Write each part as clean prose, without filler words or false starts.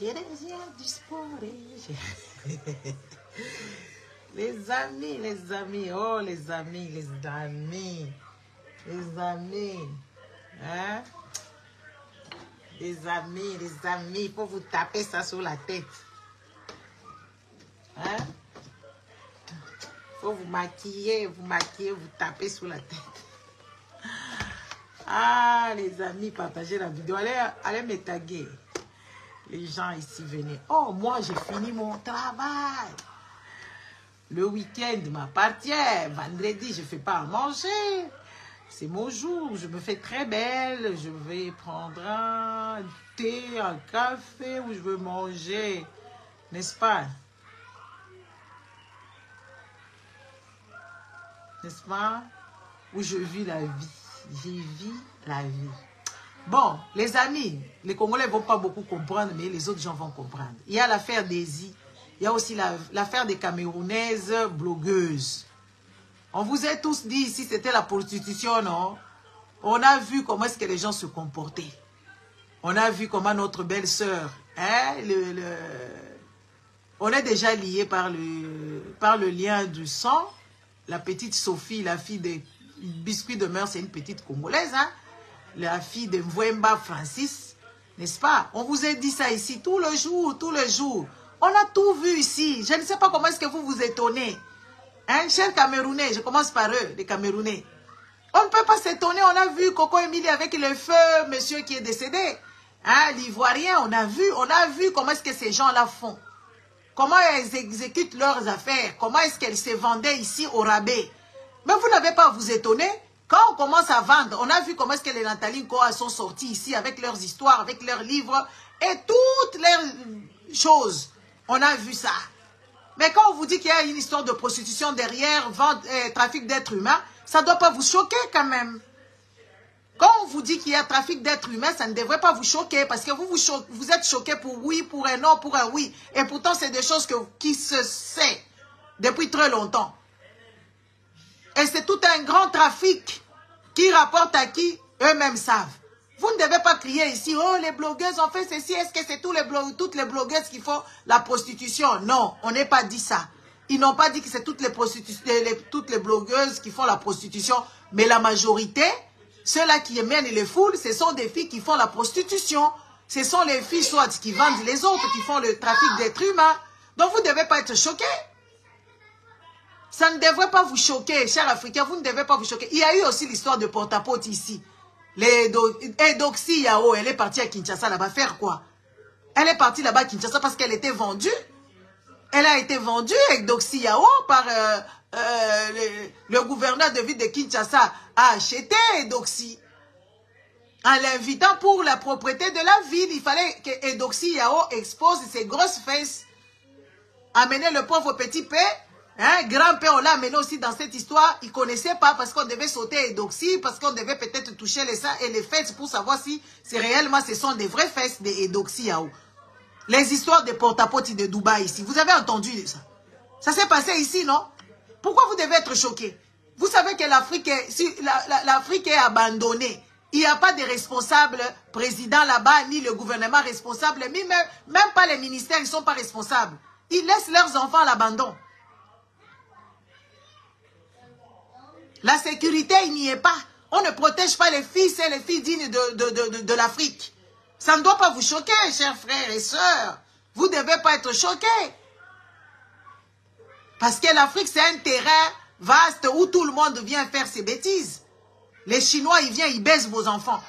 Je reviens du sport. Les amis, oh les amis. Hein? Les amis, il faut vous taper ça sur la tête. Hein? Il faut vous maquiller, vous taper sur la tête. Ah, les amis, partagez la vidéo. Allez me taguer. Les gens ici, venez. Oh, moi, j'ai fini mon travail. Le week-end m'appartient. Vendredi, je ne fais pas à manger. C'est mon jour. Je me fais très belle. Je vais prendre un thé, un café où je veux manger. N'est-ce pas? N'est-ce pas? Où je vis la vie. J'y vis la vie. Bon, les amis, les Congolais ne vont pas beaucoup comprendre, mais les autres gens vont comprendre. Il y a l'affaire Daisy. Il y a aussi l'affaire des Camerounaises blogueuses. On vous a tous dit ici, c'était la prostitution, non? On a vu comment est-ce que les gens se comportaient. On a vu comment notre belle-sœur, hein, on est déjà liés par le lien du sang. La petite Sophie, la fille des biscuits de mœurs, c'est une petite Congolaise, hein? La fille de Mvouemba Francis, n'est-ce pas? On vous a dit ça ici tout le jour. On a tout vu ici. Je ne sais pas comment est-ce que vous vous étonnez. Hein, chers Camerounais, je commence par eux, les Camerounais. On ne peut pas s'étonner, on a vu Coco Emilie avec le feu, monsieur qui est décédé. Hein, l'Ivoirien, on a vu comment est-ce que ces gens-là font. Comment ils exécutent leurs affaires. Comment est-ce qu'elles se vendaient ici au rabais. Mais vous n'avez pas à vous étonner. Quand on commence à vendre, on a vu comment est-ce que les Nathalie Nkoa sont sortis ici avec leurs histoires, avec leurs livres et toutes leurs choses. On a vu ça. Mais quand on vous dit qu'il y a une histoire de prostitution derrière, vente, trafic d'êtres humains, ça ne doit pas vous choquer quand même. Quand on vous dit qu'il y a trafic d'êtres humains, ça ne devrait pas vous choquer parce que vous êtes choqué pour oui, pour un non, pour un oui. Et pourtant, c'est des choses qui se sait depuis très longtemps. Et c'est tout un grand trafic qui rapporte à qui eux-mêmes savent. Vous ne devez pas crier ici, oh les blogueuses ont fait ceci, est-ce que c'est toutes les blogueuses qui font la prostitution? Non, on n'est pas dit ça. Ils n'ont pas dit que c'est toutes les blogueuses qui font la prostitution, mais la majorité, ceux-là qui mènent les foules, ce sont des filles qui font la prostitution. Ce sont les filles soit qui vendent les autres, qui font le trafic d'êtres humains. Donc vous ne devez pas être choqués. Ça ne devrait pas vous choquer, chers Africains, vous ne devez pas vous choquer. Il y a eu aussi l'histoire de porte-à-porte ici. Eudoxie Yao, elle est partie à Kinshasa là-bas faire quoi? Elle est partie là-bas à Kinshasa parce qu'elle était vendue. Elle a été vendue, Eudoxie Yao, par le gouverneur de ville de Kinshasa a acheté Eudoxie. En l'invitant pour la propriété de la ville, il fallait que Eudoxie Yao expose ses grosses fesses. Amener le pauvre petit P. Hein, grand-père, on l'a amené aussi dans cette histoire. Il ne connaissait pas parce qu'on devait sauter Eudoxie, parce qu'on devait peut-être toucher les seins et les fesses pour savoir si réellement ce sont des vraies fesses d'Eudoxie Yao. Les histoires de porte-à-porte de Dubaï ici. Vous avez entendu ça? Ça s'est passé ici, non? Pourquoi vous devez être choqués? Vous savez que l'Afrique est abandonnée. Il n'y a pas de responsable président là-bas, ni le gouvernement responsable, ni même pas les ministères, ils ne sont pas responsables. Ils laissent leurs enfants à l'abandon. La sécurité, il n'y est pas. On ne protège pas les fils et les filles dignes de l'Afrique. Ça ne doit pas vous choquer, chers frères et sœurs. Vous ne devez pas être choqués. Parce que l'Afrique, c'est un terrain vaste où tout le monde vient faire ses bêtises. Les Chinois, ils viennent, ils baisent vos enfants.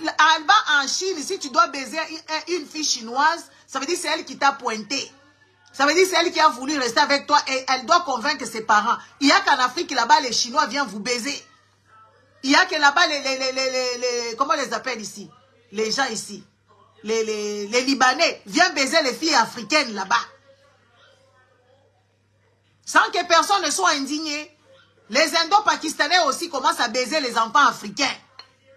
En Chine, si tu dois baiser une fille chinoise, ça veut dire que c'est elle qui t'a pointé. Ça veut dire que c'est elle qui a voulu rester avec toi et elle doit convaincre ses parents. Il n'y a qu'en Afrique, là-bas, les Chinois viennent vous baiser. Il n'y a que là-bas, comment on les appelle ici? Les gens ici. Les Libanais viennent baiser les filles africaines là-bas. Sans que personne ne soit indigné. Les Indo-Pakistanais aussi commencent à baiser les enfants africains.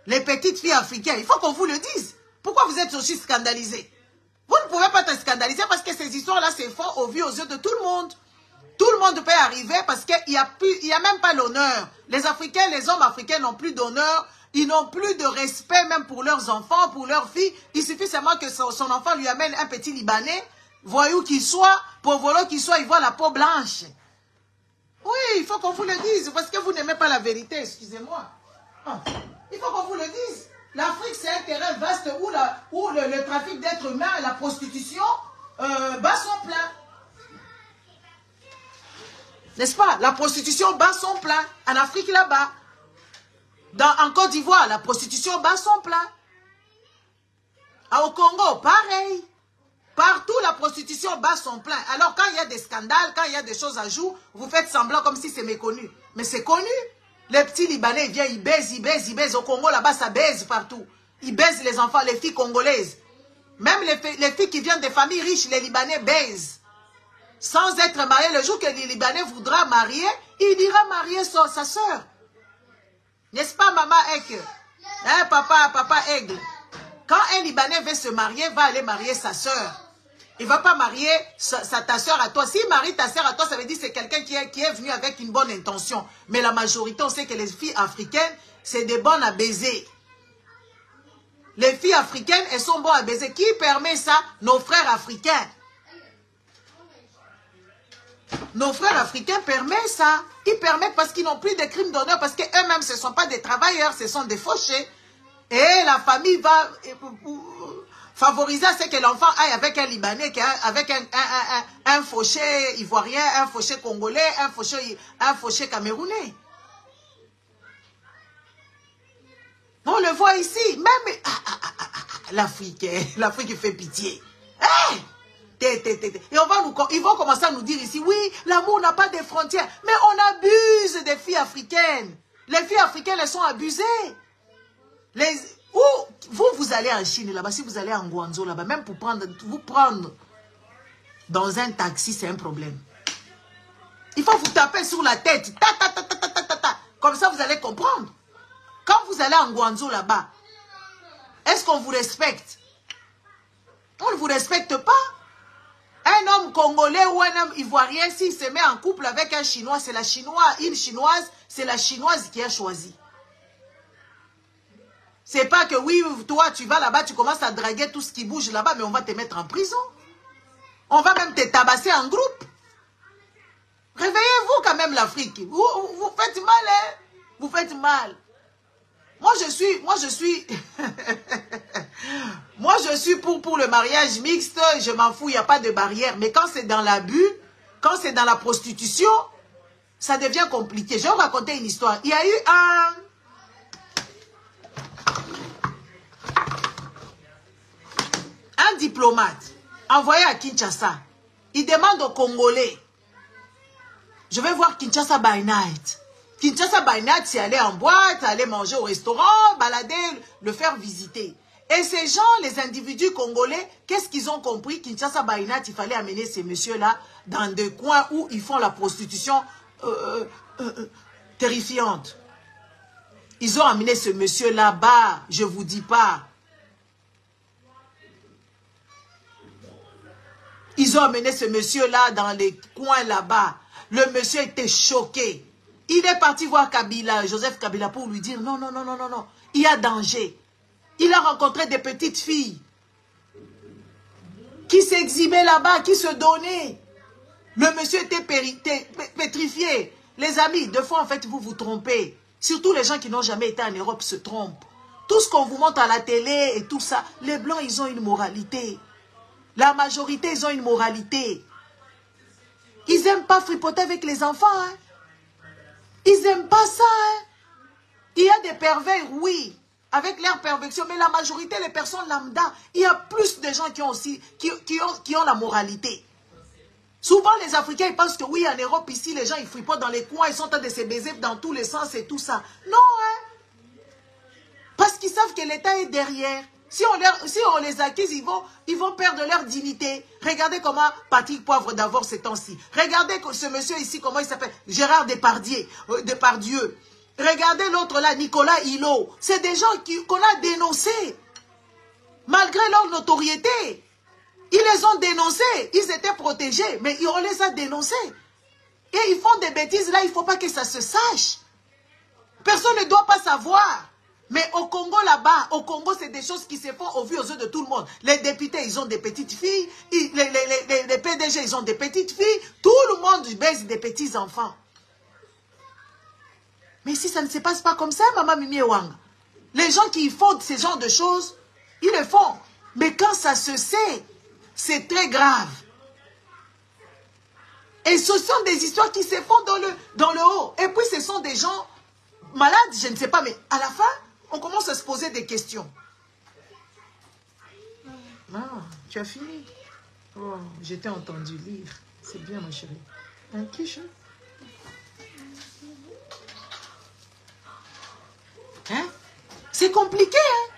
Les petites filles africaines. Il faut qu'on vous le dise. Pourquoi vous êtes aussi scandalisés? Vous ne pouvez pas être scandalisé parce que ces histoires-là, c'est faux au vu aux yeux de tout le monde. Tout le monde peut arriver parce qu'il n'y a même pas l'honneur. Les Africains, les hommes africains n'ont plus d'honneur Ils n'ont plus de respect même pour leurs enfants, pour leurs filles. Il suffit seulement que son enfant lui amène un petit Libanais, voyou qu'il soit, pauvre qu'il soit, il voit la peau blanche. Oui, il faut qu'on vous le dise, parce que vous n'aimez pas la vérité, excusez-moi. Il faut qu'on vous le dise. L'Afrique, c'est un terrain vaste où, le trafic d'êtres humains et la prostitution bat son plein. N'est-ce pas? La prostitution bat son plein. En Afrique, là-bas. En Côte d'Ivoire, la prostitution bat son plein. Au Congo, pareil. Partout, la prostitution bat son plein. Alors, quand il y a des scandales, quand il y a des choses à jour, vous faites semblant comme si c'est méconnu. Mais c'est connu. Les petits Libanais viennent, ils baisent. Au Congo, là-bas, ça baise partout. Ils baisent les enfants, les filles congolaises. Même les filles qui viennent des familles riches, les Libanais baisent. Sans être mariés, le jour que les Libanais voudra marier, il ira marier sa soeur. N'est-ce pas, maman Aigle? Hein, papa Aigle? Quand un Libanais veut se marier, va aller marier sa soeur. Il ne va pas marier ta soeur à toi. S'il marie ta soeur à toi, ça veut dire que c'est quelqu'un qui est venu avec une bonne intention. Mais la majorité, on sait que les filles africaines, c'est des bonnes à baiser. Les filles africaines, elles sont bonnes à baiser. Qui permet ça? Nos frères africains. Nos frères africains permettent ça. Ils permettent parce qu'ils n'ont plus de crimes d'honneur, parce qu'eux-mêmes, ce ne sont pas des travailleurs, ce sont des fauchés. Et la famille va favoriser à ce que l'enfant aille avec un Libanais, avec un fauché ivoirien, un fauché congolais, un fauché camerounais. On le voit ici. Même l'Afrique fait pitié. Hey! Et ils vont commencer à nous dire ici, oui, l'amour n'a pas de frontières. Mais on abuse des filles africaines. Les filles africaines, elles sont abusées. Vous allez en Chine, là-bas, si vous allez en Guangzhou, là-bas, même pour vous prendre dans un taxi, c'est un problème. Il faut vous taper sur la tête. Comme ça, vous allez comprendre. Quand vous allez en Guangzhou, là-bas, est-ce qu'on vous respecte? On ne vous respecte pas. Un homme congolais ou un homme ivoirien, s'il se met en couple avec un Chinois, c'est la Chinoise, une Chinoise, c'est la Chinoise qui a choisi. C'est pas que oui, toi, tu vas là-bas, tu commences à draguer tout ce qui bouge là-bas, mais on va te mettre en prison. On va même te tabasser en groupe. Réveillez-vous quand même l'Afrique. Vous faites mal, hein? Vous faites mal. Moi, je suis pour le mariage mixte, je m'en fous, il n'y a pas de barrière. Mais quand c'est dans l'abus, quand c'est dans la prostitution, ça devient compliqué. Je vais vous raconter une histoire. Il y a eu un diplomate envoyé à Kinshasa. Il demande aux Congolais, je vais voir Kinshasa by night. Kinshasa by night, c'est aller en boîte, aller manger au restaurant, balader, le faire visiter. Et ces gens, les individus congolais, qu'est-ce qu'ils ont compris? Kinshasa by night, il fallait amener ces messieurs-là dans des coins où ils font la prostitution terrifiante. Ils ont amené ce monsieur là-bas, je ne vous dis pas. Ils ont amené ce monsieur-là dans les coins là-bas. Le monsieur était choqué. Il est parti voir Kabila, Joseph Kabila, pour lui dire non, non, non, non, non, non, il y a danger. Il a rencontré des petites filles qui s'exhibaient là-bas, qui se donnaient. Le monsieur était pétrifié. Les amis, deux fois, en fait, vous vous trompez. Surtout les gens qui n'ont jamais été en Europe se trompent. Tout ce qu'on vous montre à la télé et tout ça, les Blancs, ils ont une moralité. La majorité, ils ont une moralité. Ils n'aiment pas fripoter avec les enfants, hein. Ils n'aiment pas ça, hein. Il y a des pervers, oui, avec leur perversion, mais la majorité, les personnes lambda, il y a plus de gens qui ont aussi, qui ont la moralité. Souvent, les Africains, ils pensent que oui, en Europe, ici, les gens, ils fripotent dans les coins, ils sont en train de se baiser dans tous les sens et tout ça. Non, hein. Parce qu'ils savent que l'État est derrière. Si on les accuse, ils vont perdre leur dignité. Regardez comment Patrick Poivre d'abord ces temps-ci. Regardez ce monsieur ici, comment il s'appelle, Gérard Depardieu. Regardez l'autre là, Nicolas Hulot. C'est des gens qu'on a dénoncés. Malgré leur notoriété. Ils les ont dénoncés. Ils étaient protégés, mais on les a dénoncés. Et ils font des bêtises là, il ne faut pas que ça se sache. Personne ne doit pas savoir. Mais au Congo là-bas, au Congo, c'est des choses qui se font au vu aux yeux de tout le monde. Les députés, ils ont des petites filles. Les PDG, ils ont des petites filles. Tout le monde baise des petits enfants. Mais si ça ne se passe pas comme ça, Maman Mimi Wang, les gens qui font ce genre de choses, ils le font. Mais quand ça se sait, c'est très grave. Et ce sont des histoires qui se font dans le haut. Et puis ce sont des gens malades, je ne sais pas, mais à la fin, on commence à se poser des questions. Ah, tu as fini? Oh, je t'ai entendu lire. C'est bien, ma chérie. Un quiche? Hein? C'est compliqué, hein?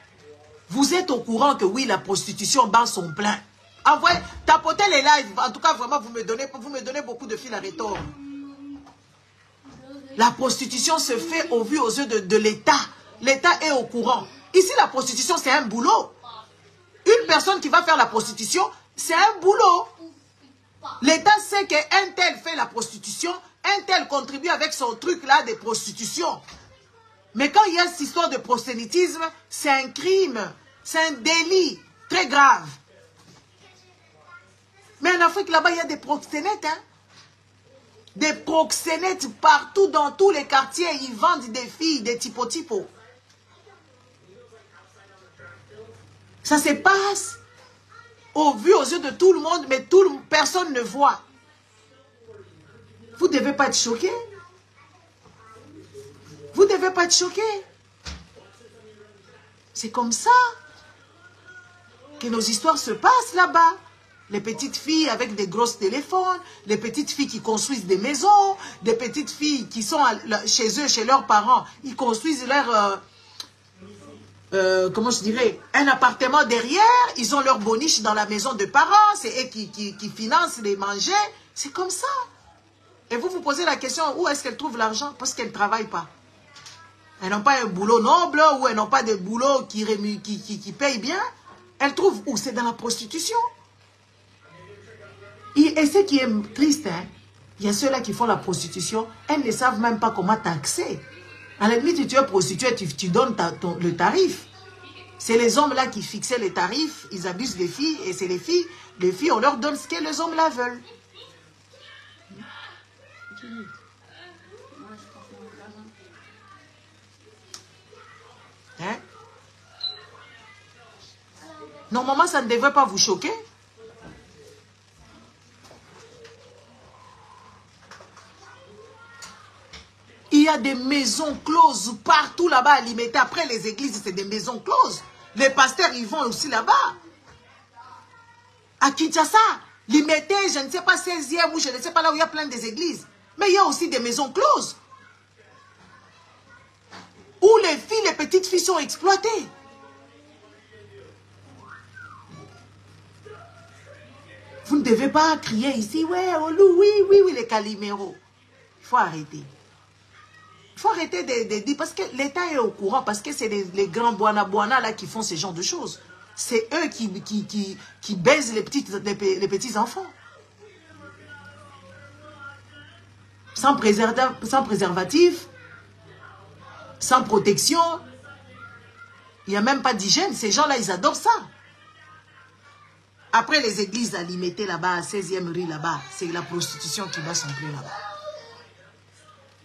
Vous êtes au courant que oui, la prostitution bat son plein. Envoyez, tapotez les lives. En tout cas, vraiment, vous me donnez beaucoup de fil à retordre. La prostitution se fait au vu aux yeux de l'État. L'État est au courant. Ici, la prostitution, c'est un boulot. Une personne qui va faire la prostitution, c'est un boulot. L'État sait qu'un tel fait la prostitution, un tel contribue avec son truc-là de prostitution. Mais quand il y a cette histoire de prosélytisme, c'est un crime, c'est un délit très grave. Mais en Afrique, là-bas, il y a des proxénètes, hein? Des proxénètes partout dans tous les quartiers. Ils vendent des filles, des typos. Ça se passe au vu aux yeux de tout le monde, mais personne ne voit. Vous ne devez pas être choqués. Vous ne devez pas être choqués. C'est comme ça que nos histoires se passent là-bas. Les petites filles avec des grosses téléphones, les petites filles qui construisent des maisons, des petites filles qui sont chez eux, chez leurs parents, ils construisent leur, comment je dirais, un appartement derrière, ils ont leur boniche dans la maison de parents, c'est eux qui financent les manger, c'est comme ça. Et vous vous posez la question, où est-ce qu'elles trouvent l'argent? Parce qu'elles ne travaillent pas. Elles n'ont pas un boulot noble, ou elles n'ont pas de boulot qui paye bien. Elles trouvent où? C'est dans la prostitution. Et ce qui est triste, hein, il y a ceux-là qui font la prostitution, elles ne savent même pas comment taxer. À la limite, tu es prostituée, tu donnes le tarif. C'est les hommes-là qui fixaient les tarifs, ils abusent des filles, et c'est les filles, on leur donne ce que les hommes-là veulent. Hein? Normalement, ça ne devrait pas vous choquer. Il y a des maisons closes partout là-bas à Limete. Après les églises, c'est des maisons closes. Les pasteurs, ils vont aussi là-bas. À Kinshasa, Limete, je ne sais pas 16e ou je ne sais pas là où il y a plein des églises. Mais il y a aussi des maisons closes. Où les filles, les petites filles sont exploitées. Vous ne devez pas crier ici, ouais, oh, oui, les caliméros. Il faut arrêter. Il faut arrêter de dire, parce que l'État est au courant, parce que c'est les grands boana là qui font ce genre de choses. C'est eux qui baisent les petits enfants. Sans préservatif, sans protection. Il n'y a même pas d'hygiène. Ces gens-là, ils adorent ça. Après les églises à Limete là-bas, à 16e rue là-bas, c'est la prostitution qui va s'emplir là-bas.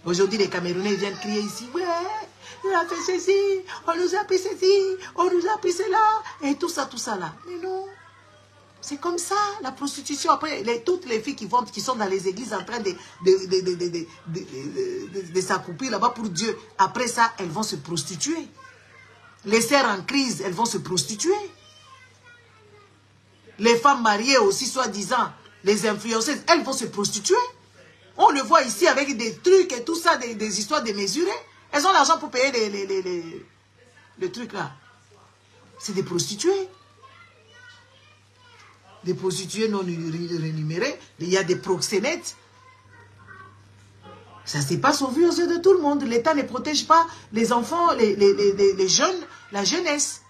Aujourd'hui, les Camerounais viennent crier ici, ouais, on a fait ceci, on nous a pris ceci, on nous a pris cela, et tout ça là. Mais non, c'est comme ça, la prostitution. Après, toutes les filles qui sont dans les églises en train de s'accroupir là-bas pour Dieu, après ça, elles vont se prostituer. Les sœurs en crise, elles vont se prostituer. Les femmes mariées aussi, soi-disant, les influenceuses, elles vont se prostituer. On le voit ici avec des trucs et tout ça, des histoires démesurées. Elles ont l'argent pour payer les trucs là. C'est des prostituées. Des prostituées non rémunérées. Il y a des proxénètes. Ça se passe au vu aux yeux de tout le monde. L'État ne protège pas les enfants, les jeunes, la jeunesse.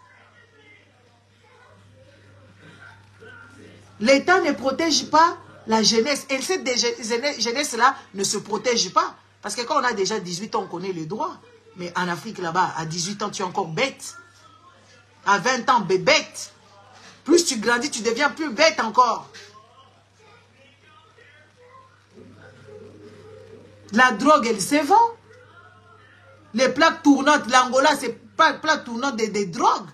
L'État ne protège pas la jeunesse. Et cette jeunesse-là ne se protège pas. Parce que quand on a déjà 18 ans, on connaît les droits. Mais en Afrique, là-bas, à 18 ans, tu es encore bête. À 20 ans, bête. Plus tu grandis, tu deviens plus bête encore. La drogue, elle se vend. Les plaques tournantes, l'Angola, c'est pas une plaque tournante des drogues.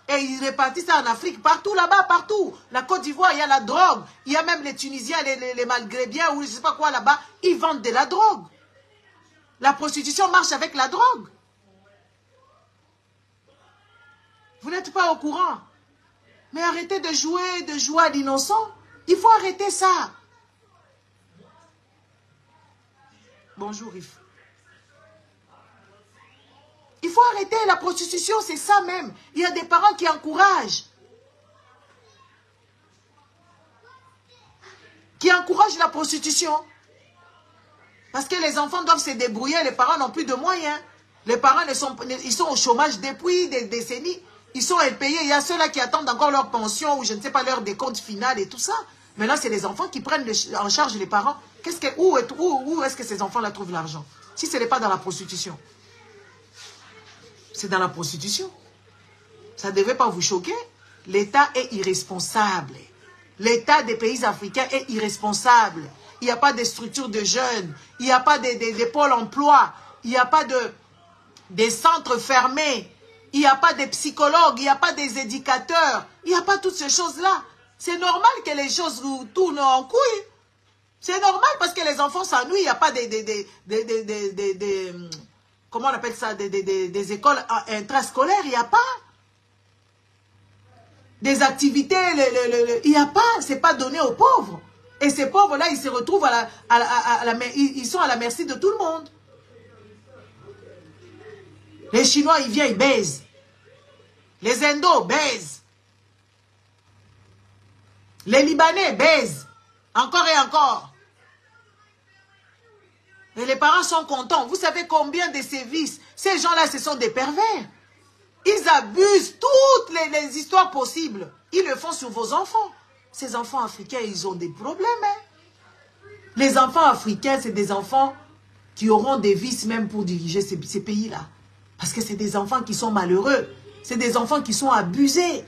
Et ils répartissent ça en Afrique, partout là-bas, partout. La Côte d'Ivoire, il y a la drogue. Il y a même les Tunisiens, les Maghrébins, ou je ne sais pas quoi là-bas, ils vendent de la drogue. La prostitution marche avec la drogue. Vous n'êtes pas au courant. Mais arrêtez de jouer à l'innocent. Il faut arrêter ça. Bonjour, Yves. Il faut arrêter la prostitution, c'est ça même. Il y a des parents qui encouragent. Qui encouragent la prostitution. Parce que les enfants doivent se débrouiller, les parents n'ont plus de moyens. Les parents, ils sont au chômage depuis des décennies. Ils sont impayés. Il y a ceux-là qui attendent encore leur pension ou je ne sais pas leur décompte final et tout ça. Maintenant, c'est les enfants qui prennent en charge les parents. Où est-ce que ces enfants-là trouvent l'argent? Si ce n'est pas dans la prostitution. C'est dans la prostitution. Ça ne devait pas vous choquer. L'État est irresponsable. L'État des pays africains est irresponsable. Il n'y a pas de structures de jeunes. Il n'y a pas de pôles emploi. Il n'y a pas des centres fermés. Il n'y a pas de psychologues. Il n'y a pas des éducateurs. Il n'y a pas toutes ces choses-là. C'est normal que les choses tournent en couille. C'est normal parce que les enfants s'ennuient. Il n'y a pas comment on appelle ça, des écoles intrascolaires. Il n'y a pas. Des activités, il n'y a pas. Ce n'est pas donné aux pauvres. Et ces pauvres-là, ils se retrouvent ils sont à la merci de tout le monde. Les Chinois, ils viennent, ils baisent. Les Indos baisent. Les Libanais baisent. Encore et encore. Et les parents sont contents. Vous savez combien de sévices? Ces gens-là, ce sont des pervers. Ils abusent toutes les histoires possibles. Ils le font sur vos enfants. Ces enfants africains, ils ont des problèmes. Hein? Les enfants africains, c'est des enfants qui auront des vices même pour diriger ces pays-là. Parce que c'est des enfants qui sont malheureux. C'est des enfants qui sont abusés.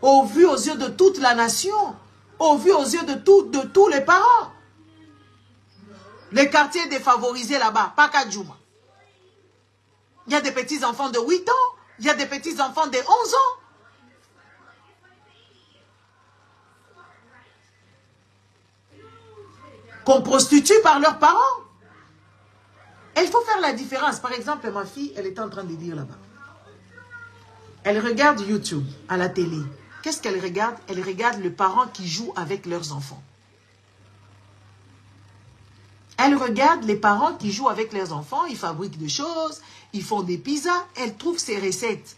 Au vu aux yeux de toute la nation. Au vu aux yeux de tous les parents. Les quartiers défavorisés là-bas, pas qu'à Djouma. Il y a des petits-enfants de 8 ans. Il y a des petits-enfants de 11 ans. Qu'on prostitue par leurs parents. Et il faut faire la différence. Par exemple, ma fille, elle était en train de dire là-bas. Elle regarde YouTube à la télé. Qu'est-ce qu'elle regarde? Elle regarde les parents qui jouent avec leurs enfants. Elle regarde les parents qui jouent avec leurs enfants. Ils fabriquent des choses. Ils font des pizzas. Elle trouve ses recettes.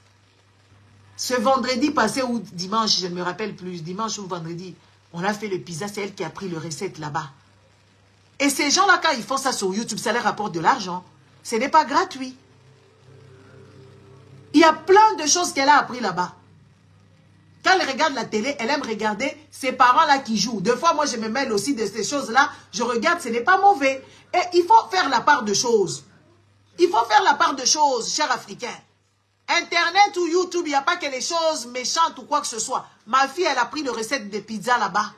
Ce vendredi passé ou dimanche, je ne me rappelle plus, dimanche ou vendredi, on a fait le pizza. C'est elle qui a pris le recette là-bas. Et ces gens-là, quand ils font ça sur YouTube, ça leur rapporte de l'argent. Ce n'est pas gratuit. Il y a plein de choses qu'elle a appris là-bas. Quand elle regarde la télé, elle aime regarder ces parents-là qui jouent. Des fois, moi, je me mêle aussi de ces choses-là. Je regarde, ce n'est pas mauvais. Et il faut faire la part de choses. Il faut faire la part de choses, chers Africains. Internet ou YouTube, il n'y a pas que les choses méchantes ou quoi que ce soit. Ma fille, elle a pris le recette de pizza là-bas.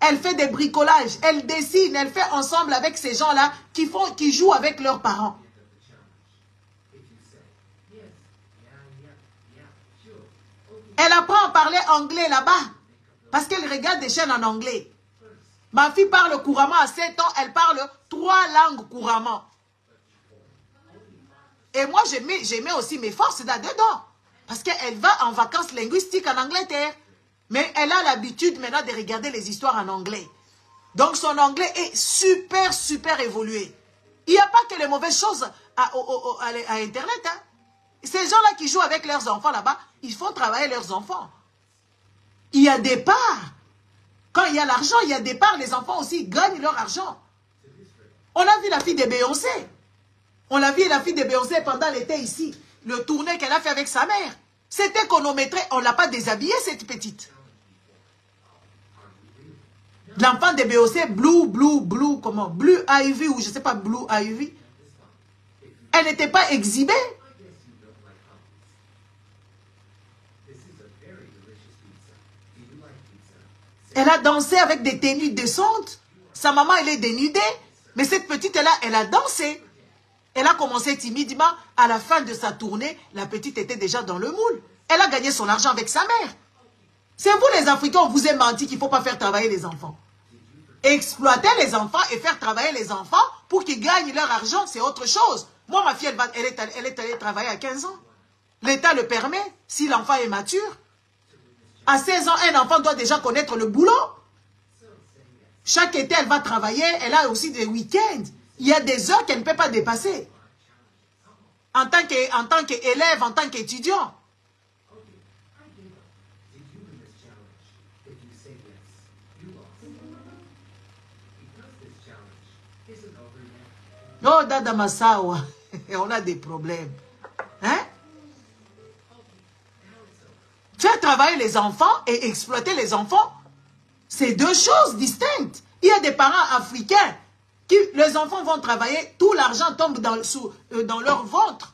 Elle fait des bricolages, elle dessine, elle fait ensemble avec ces gens-là qui jouent avec leurs parents. Elle apprend à parler anglais là-bas parce qu'elle regarde des chaînes en anglais. Ma fille parle couramment à 7 ans, elle parle 3 langues couramment. Et moi, je mets aussi mes forces là-dedans parce qu'elle va en vacances linguistiques en Angleterre. Mais elle a l'habitude maintenant de regarder les histoires en anglais. Donc son anglais est super, super évolué. Il n'y a pas que les mauvaises choses à Internet. Hein. Ces gens-là qui jouent avec leurs enfants là-bas, ils font travailler leurs enfants. Il y a des parts. Quand il y a l'argent, il y a des parts. Les enfants aussi gagnent leur argent. On a vu la fille de Beyoncé. On a vu la fille de Beyoncé pendant l'été ici. Le tournée qu'elle a fait avec sa mère. C'était chronométré. On ne l'a pas déshabillée, cette petite. L'enfant de Beyoncé, Blue Ivy, ou je ne sais pas, Blue Ivy. Elle n'était pas exhibée. Elle a dansé avec des tenues décentes. Sa maman, elle est dénudée. Mais cette petite-là, elle a dansé. Elle a commencé timidement. À la fin de sa tournée, la petite était déjà dans le moule. Elle a gagné son argent avec sa mère. C'est vous les Africains, on vous a menti qu'il ne faut pas faire travailler les enfants. Exploiter les enfants et faire travailler les enfants pour qu'ils gagnent leur argent, c'est autre chose. Moi, ma fille, elle est allée travailler à 15 ans. L'État le permet, si l'enfant est mature. À 16 ans, un enfant doit déjà connaître le boulot. Chaque été, elle va travailler. Elle a aussi des week-ends. Il y a des heures qu'elle ne peut pas dépasser. En tant qu'élève, en tant qu'étudiant. Oh, Dada Massawa, on a des problèmes. Hein? Faire travailler les enfants et exploiter les enfants, c'est deux choses distinctes. Il y a des parents africains qui, les enfants vont travailler, tout l'argent tombe dans leur ventre.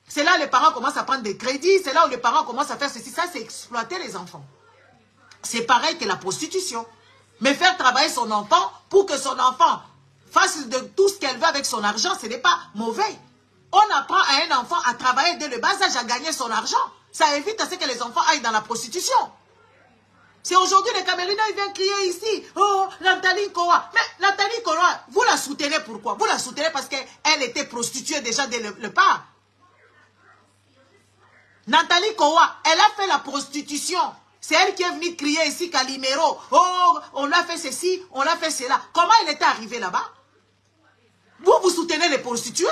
C'est là où les parents commencent à prendre des crédits, c'est là où les parents commencent à faire ceci. Ça, c'est exploiter les enfants. C'est pareil que la prostitution. Mais faire travailler son enfant pour que son enfant fasse de tout ce qu'elle veut avec son argent, ce n'est pas mauvais. On apprend à un enfant à travailler dès le bas âge, à gagner son argent. Ça évite à ce que les enfants aillent dans la prostitution. C'est aujourd'hui les Camerounais, ils viennent crier ici, oh, Nathalie Kowa. Mais Nathalie Kowa, vous la soutenez pourquoi? Vous la soutenez parce qu'elle était prostituée déjà dès le pas. Nathalie Kowa, elle a fait la prostitution. C'est elle qui est venue crier ici, Calimero. Oh, on l'a fait ceci, on l'a fait cela. Comment elle était arrivée là-bas? Vous soutenez les prostituées.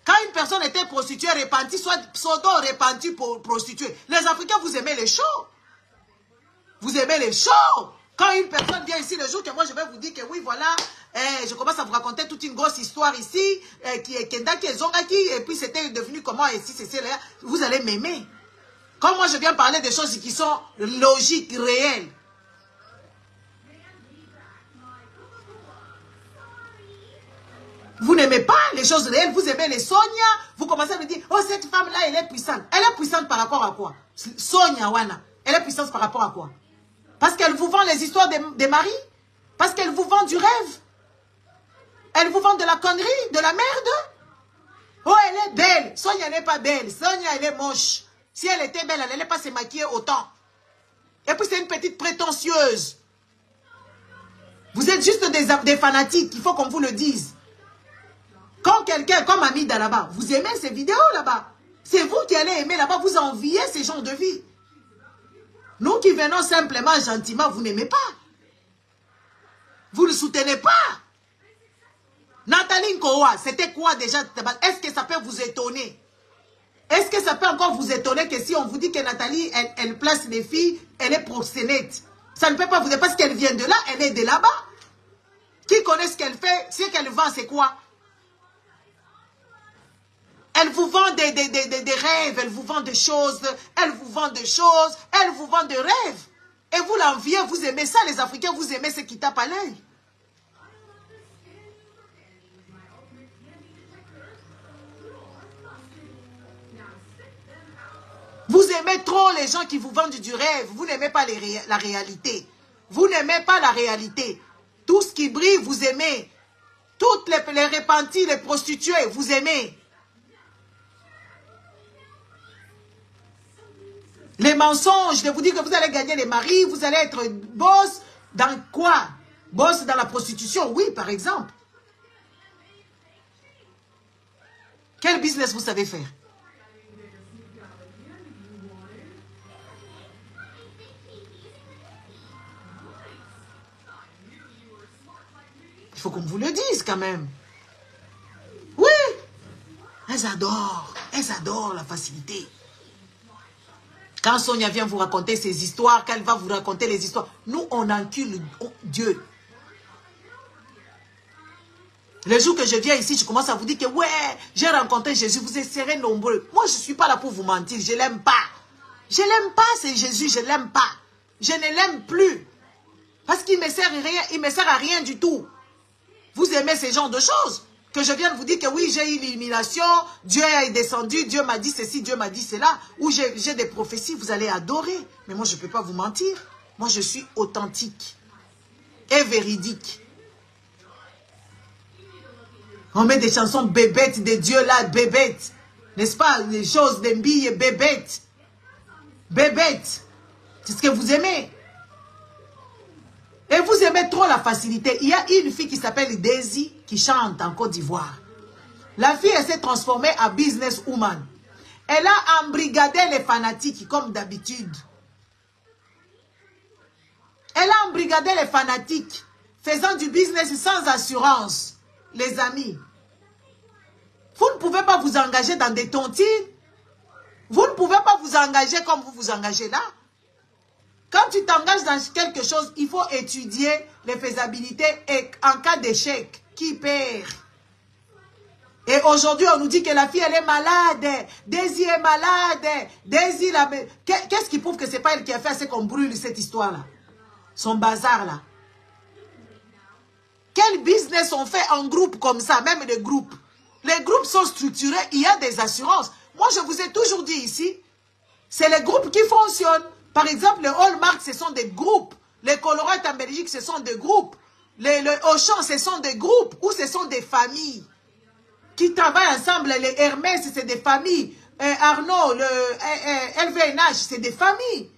Quand une personne était prostituée, repentie, soit pseudo-repentie pour prostituée. Les Africains, vous aimez les shows. Vous aimez les shows. Quand une personne vient ici le jour que moi je vais vous dire que oui, voilà, je commence à vous raconter toute une grosse histoire ici, qui est Kendaki et Zongaki, et puis c'était devenu comment, et si c'est là, vous allez m'aimer. Quand moi je viens parler des choses qui sont logiques, réelles. Vous n'aimez pas les choses réelles, vous aimez les Sonia, vous commencez à me dire, oh cette femme-là, elle est puissante. Elle est puissante par rapport à quoi? Sonia Wana, elle est puissante par rapport à quoi? Parce qu'elle vous vend les histoires des maris? Parce qu'elle vous vend du rêve? Elle vous vend de la connerie, de la merde? Oh, elle est belle. Sonia n'est pas belle. Sonia, elle est moche. Si elle était belle, elle n'allait pas se maquiller autant. Et puis c'est une petite prétentieuse. Vous êtes juste des fanatiques, il faut qu'on vous le dise. Quand quelqu'un, comme Amida là-bas, vous aimez ces vidéos là-bas. C'est vous qui allez aimer là-bas, vous enviez ces gens de vie. Nous qui venons simplement, gentiment, vous n'aimez pas. Vous ne soutenez pas. Nathalie Nkowa, c'était quoi déjà? Est-ce que ça peut vous étonner? Est-ce que ça peut encore vous étonner que si on vous dit que Nathalie, elle place les filles, elle est proxénète? Ça ne peut pas vous étonner parce qu'elle vient de là, elle est de là-bas. Qui connaît ce qu'elle fait? Ce qu'elle vend, c'est quoi? Elle vous vend des rêves, elle vous vend des choses, elle vous vend des choses, elle vous vend des rêves. Et vous l'enviez, vous aimez ça, les Africains, vous aimez ce qui tape à l'œil. Vous aimez trop les gens qui vous vendent du rêve, vous n'aimez pas la réalité. Vous n'aimez pas la réalité. Tout ce qui brille, vous aimez. Toutes les repentis, les prostituées, vous aimez. Les mensonges de vous dire que vous allez gagner les maris, vous allez être boss dans quoi? Boss dans la prostitution, oui, par exemple. Quel business vous savez faire? Il faut qu'on vous le dise quand même. Oui, elles adorent la facilité. Quand Sonia vient vous raconter ses histoires, quand elle va vous raconter les histoires, nous, on encule Dieu. Le jour que je viens ici, je commence à vous dire que, ouais, j'ai rencontré Jésus, vous serez nombreux. Moi, je ne suis pas là pour vous mentir, je ne l'aime pas. Je ne l'aime pas, c'est Jésus, je ne l'aime pas. Je ne l'aime plus. Parce qu'il ne me sert à rien, il me sert à rien du tout. Vous aimez ce genre de choses. Que je vienne vous dire que oui, j'ai eu l'illumination, Dieu est descendu, Dieu m'a dit ceci, Dieu m'a dit cela, ou j'ai des prophéties, vous allez adorer. Mais moi, je ne peux pas vous mentir. Moi, je suis authentique et véridique. On met des chansons bébêtes de Dieu là, bébêtes. N'est-ce pas? Les choses des billes bébêtes. Bébêtes. C'est ce que vous aimez. Et vous aimez trop la facilité. Il y a une fille qui s'appelle Daisy qui chante en Côte d'Ivoire. La fille, elle s'est transformée en businesswoman. Elle a embrigadé les fanatiques comme d'habitude. Elle a embrigadé les fanatiques, faisant du business sans assurance. Les amis, vous ne pouvez pas vous engager dans des tontines. Vous ne pouvez pas vous engager comme vous vous engagez là. Quand tu t'engages dans quelque chose, il faut étudier les faisabilités et en cas d'échec, qui perd? Et aujourd'hui, on nous dit que la fille, elle est malade. Daisy est malade. Daisy, qu'est-ce qui prouve que ce n'est pas elle qui a fait, c'est qu'on brûle cette histoire-là? Son bazar, là. Quel business on fait en groupe comme ça, même des groupes? Les groupes sont structurés, il y a des assurances. Moi, je vous ai toujours dit ici, c'est les groupes qui fonctionnent. Par exemple, les Hallmark, ce sont des groupes. Les Colorado en Belgique, ce sont des groupes. Les Auchan, ce sont des groupes ou ce sont des familles qui travaillent ensemble. Les Hermès, c'est des familles. Arnaud, le LVNH, c'est des familles.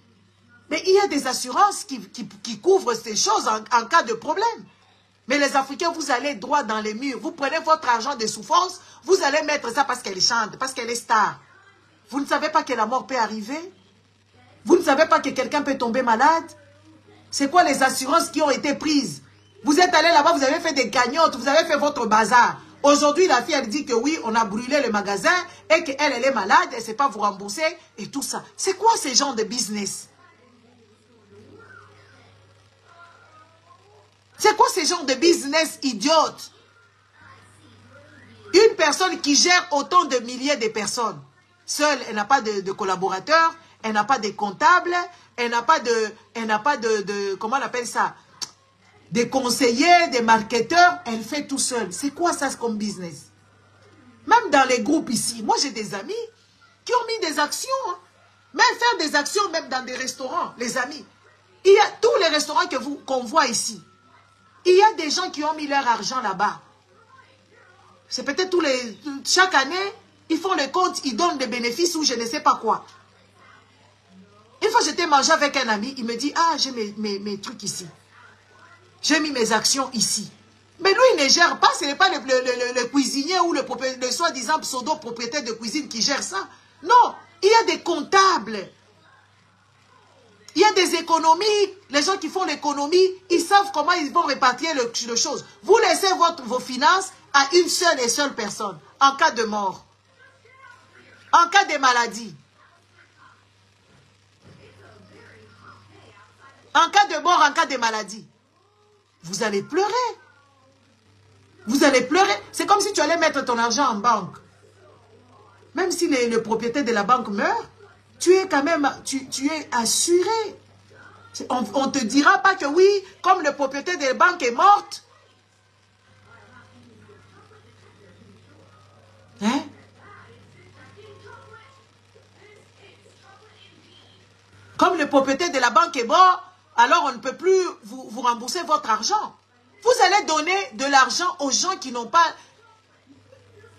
Mais il y a des assurances qui couvrent ces choses en cas de problème. Mais les Africains, vous allez droit dans les murs. Vous prenez votre argent de souffrance, vous allez mettre ça parce qu'elle chante, parce qu'elle est star. Vous ne savez pas que la mort peut arriver? Vous ne savez pas que quelqu'un peut tomber malade? C'est quoi les assurances qui ont été prises? Vous êtes allé là-bas, vous avez fait des cagnottes, vous avez fait votre bazar. Aujourd'hui, la fille, elle dit que oui, on a brûlé le magasin et qu'elle, elle est malade, elle ne sait pas vous rembourser et tout ça. C'est quoi ce genre de business? C'est quoi ce genre de business idiote? Une personne qui gère autant de milliers de personnes. Seule, elle n'a pas de collaborateurs, elle n'a pas de comptables, elle n'a pas de, comment on appelle ça? Des conseillers, des marketeurs, elle fait tout seul. C'est quoi ça comme business? Même dans les groupes ici, moi j'ai des amis qui ont mis des actions. Hein. Même faire des actions, même dans des restaurants, les amis. Il y a tous les restaurants qu'on voit ici. Il y a des gens qui ont mis leur argent là-bas. C'est peut-être chaque année, ils font les comptes, ils donnent des bénéfices ou je ne sais pas quoi. Une fois, j'étais manger avec un ami, il me dit, ah, j'ai mes trucs ici. J'ai mis mes actions ici. Mais lui, il ne gère pas, ce n'est pas le cuisinier ou le soi-disant pseudo-propriétaire de cuisine qui gère ça. Non, il y a des comptables. Il y a des économies. Les gens qui font l'économie, ils savent comment ils vont répartir les choses. Vous laissez vos finances à une seule et seule personne, en cas de mort, en cas de maladie. En cas de mort, en cas de maladie. Vous allez pleurer. Vous allez pleurer. C'est comme si tu allais mettre ton argent en banque. Même si le propriétaire de la banque meurt, tu es quand même, tu es assuré. On ne te dira pas que oui, comme le propriétaire de la banque est morte. Hein? Comme le propriétaire de la banque est mort, alors on ne peut plus vous rembourser votre argent. Vous allez donner de l'argent aux gens qui n'ont pas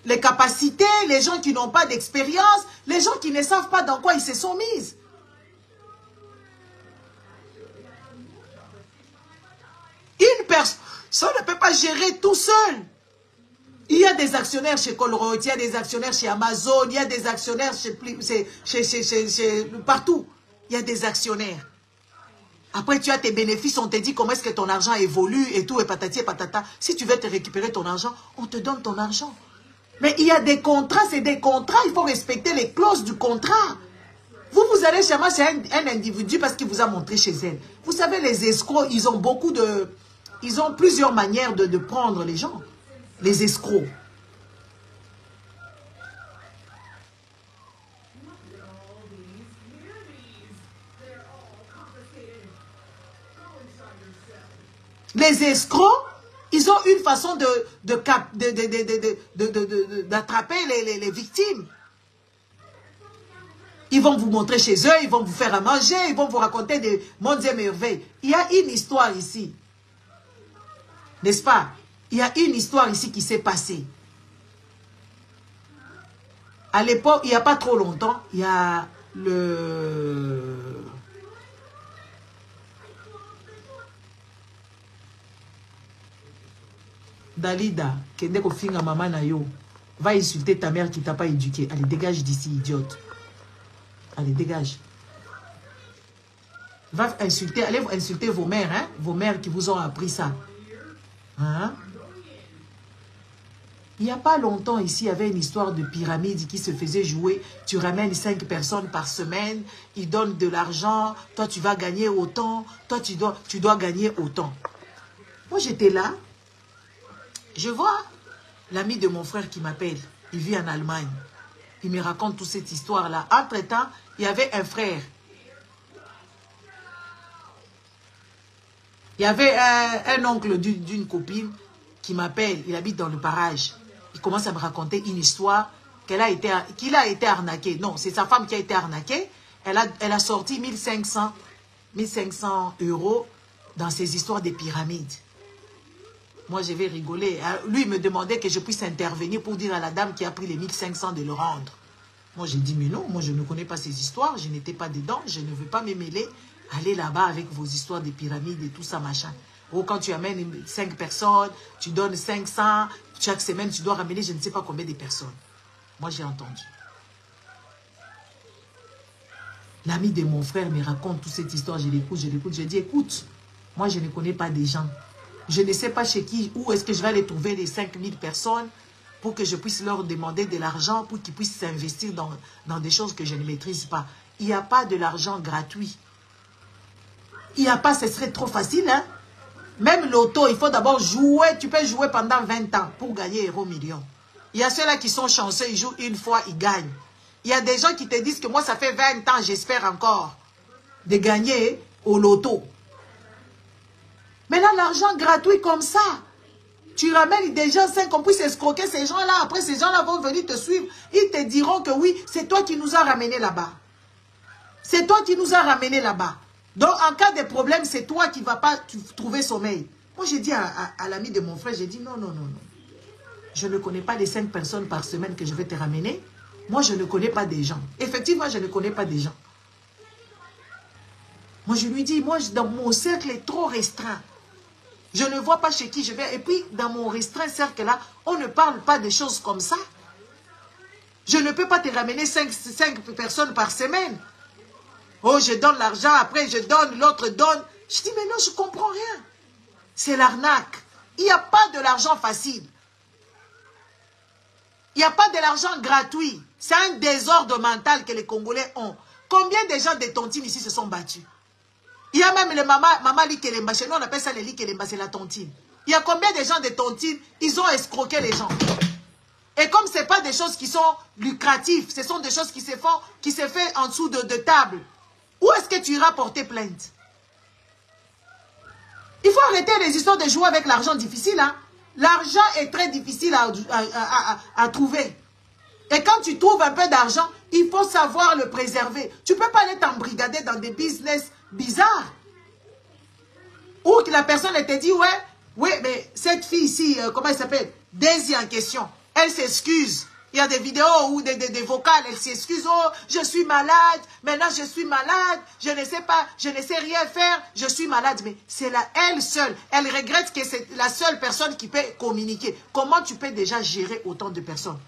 les capacités, les gens qui n'ont pas d'expérience, les gens qui ne savent pas dans quoi ils se sont mis. Une personne ne peut pas gérer tout seul. Il y a des actionnaires chez Colruyt, il y a des actionnaires chez Amazon, il y a des actionnaires partout. Il y a des actionnaires. Après, tu as tes bénéfices, on te dit comment est-ce que ton argent évolue et tout, et patati et patata. Si tu veux te récupérer ton argent, on te donne ton argent. Mais il y a des contrats, c'est des contrats, il faut respecter les clauses du contrat. Vous allez chez un individu parce qu'il vous a montré chez elle. Vous savez, les escrocs, ils ont plusieurs manières de prendre les gens. Les escrocs. Les escrocs, Ils ont une façon d'attraper les victimes. Ils vont vous montrer chez eux, ils vont vous faire à manger, ils vont vous raconter des mondes et merveilles. Il y a une histoire ici. N'est-ce pas? Il y a une histoire ici qui s'est passée. À l'époque, il n'y a pas trop longtemps, il y a Dalida, Kende Kofinga maman na yo, va insulter ta mère qui t'a pas éduqué. Allez, dégage d'ici, idiote. Allez, dégage. Va insulter, allez insulter vos mères, hein? Vos mères qui vous ont appris ça. Hein? Il n'y a pas longtemps ici, il y avait une histoire de pyramide qui se faisait jouer. Tu ramènes 5 personnes par semaine, ils donnent de l'argent, toi tu vas gagner autant, toi tu dois gagner autant. Moi j'étais là, je vois l'ami de mon frère qui m'appelle, il vit en Allemagne. Il me raconte toute cette histoire-là. Entre-temps, il y avait un frère. Il y avait un oncle d'une copine qui m'appelle, il habite dans le parage. Il commence à me raconter une histoire qu'il a été arnaqué. Non, c'est sa femme qui a été arnaquée. Elle a sorti 1500 € dans ces histoires des pyramides. Moi, je vais rigoler. Lui, il me demandait que je puisse intervenir pour dire à la dame qui a pris les 1500 de le rendre. Moi, j'ai dit, mais non, moi, je ne connais pas ces histoires. Je n'étais pas dedans. Je ne veux pas me mêler. Allez là-bas avec vos histoires des pyramides et tout ça, machin. Ou quand tu amènes 5 personnes, tu donnes 500. Chaque semaine, tu dois ramener je ne sais pas combien de personnes. Moi, j'ai entendu. L'ami de mon frère me raconte toute cette histoire. Je l'écoute. Je dis, écoute, moi, je ne connais pas des gens. Je ne sais pas chez qui, où est-ce que je vais aller trouver les 5000 personnes pour que je puisse leur demander de l'argent, pour qu'ils puissent s'investir dans des choses que je ne maîtrise pas. Il n'y a pas de l'argent gratuit. Il n'y a pas, ce serait trop facile, hein? Même l'auto, il faut d'abord jouer. Tu peux jouer pendant 20 ans pour gagner €1 million. Il y a ceux-là qui sont chanceux, ils jouent une fois, ils gagnent. Il y a des gens qui te disent que moi, ça fait 20 ans, j'espère encore de gagner au loto. Mais là, l'argent gratuit comme ça, tu ramènes des gens sains qu'on puisse escroquer ces gens-là. Après, ces gens-là vont venir te suivre. Ils te diront que oui, c'est toi qui nous as ramenés là-bas. C'est toi qui nous as ramenés là-bas. Donc, en cas de problème, c'est toi qui ne vas pas trouver sommeil. Moi, j'ai dit à l'ami de mon frère, j'ai dit non. Je ne connais pas les 5 personnes par semaine que je vais te ramener. Moi, je ne connais pas des gens. Effectivement, je ne connais pas des gens. Moi, je lui dis, moi, dans mon cercle est trop restreint. Je ne vois pas chez qui je vais. Et puis, dans mon restreint cercle-là, on ne parle pas de choses comme ça. Je ne peux pas te ramener 5 personnes par semaine. Oh, je donne l'argent, après je donne, l'autre donne. Je dis, mais non, je ne comprends rien. C'est l'arnaque. Il n'y a pas de l'argent facile. Il n'y a pas de l'argent gratuit. C'est un désordre mental que les Congolais ont. Combien de gens de tontines ici se sont battus? Il y a même les maman Likelemba. Chez nous, on appelle ça les Likelemba, c'est la tontine. Il y a combien de gens de tontines, ils ont escroqué les gens. Et comme ce n'est pas des choses qui sont lucratives, ce sont des choses qui se font en dessous de table. Où est-ce que tu iras porter plainte? Il faut arrêter les histoires de jouer avec l'argent difficile. Hein? L'argent est très difficile à trouver. Et quand tu trouves un peu d'argent, il faut savoir le préserver. Tu ne peux pas aller t'embrigader dans des business bizarres. Ou que la personne elle te dit, ouais, mais cette fille ici, comment elle s'appelle? Daisy en question, elle s'excuse. Il y a des vidéos ou des vocales, elle s'excuse. Oh, je suis malade, maintenant je suis malade, je ne sais pas, je ne sais rien faire, je suis malade. Mais c'est elle seule. Elle regrette que c'est la seule personne qui peut communiquer. Comment tu peux déjà gérer autant de personnes?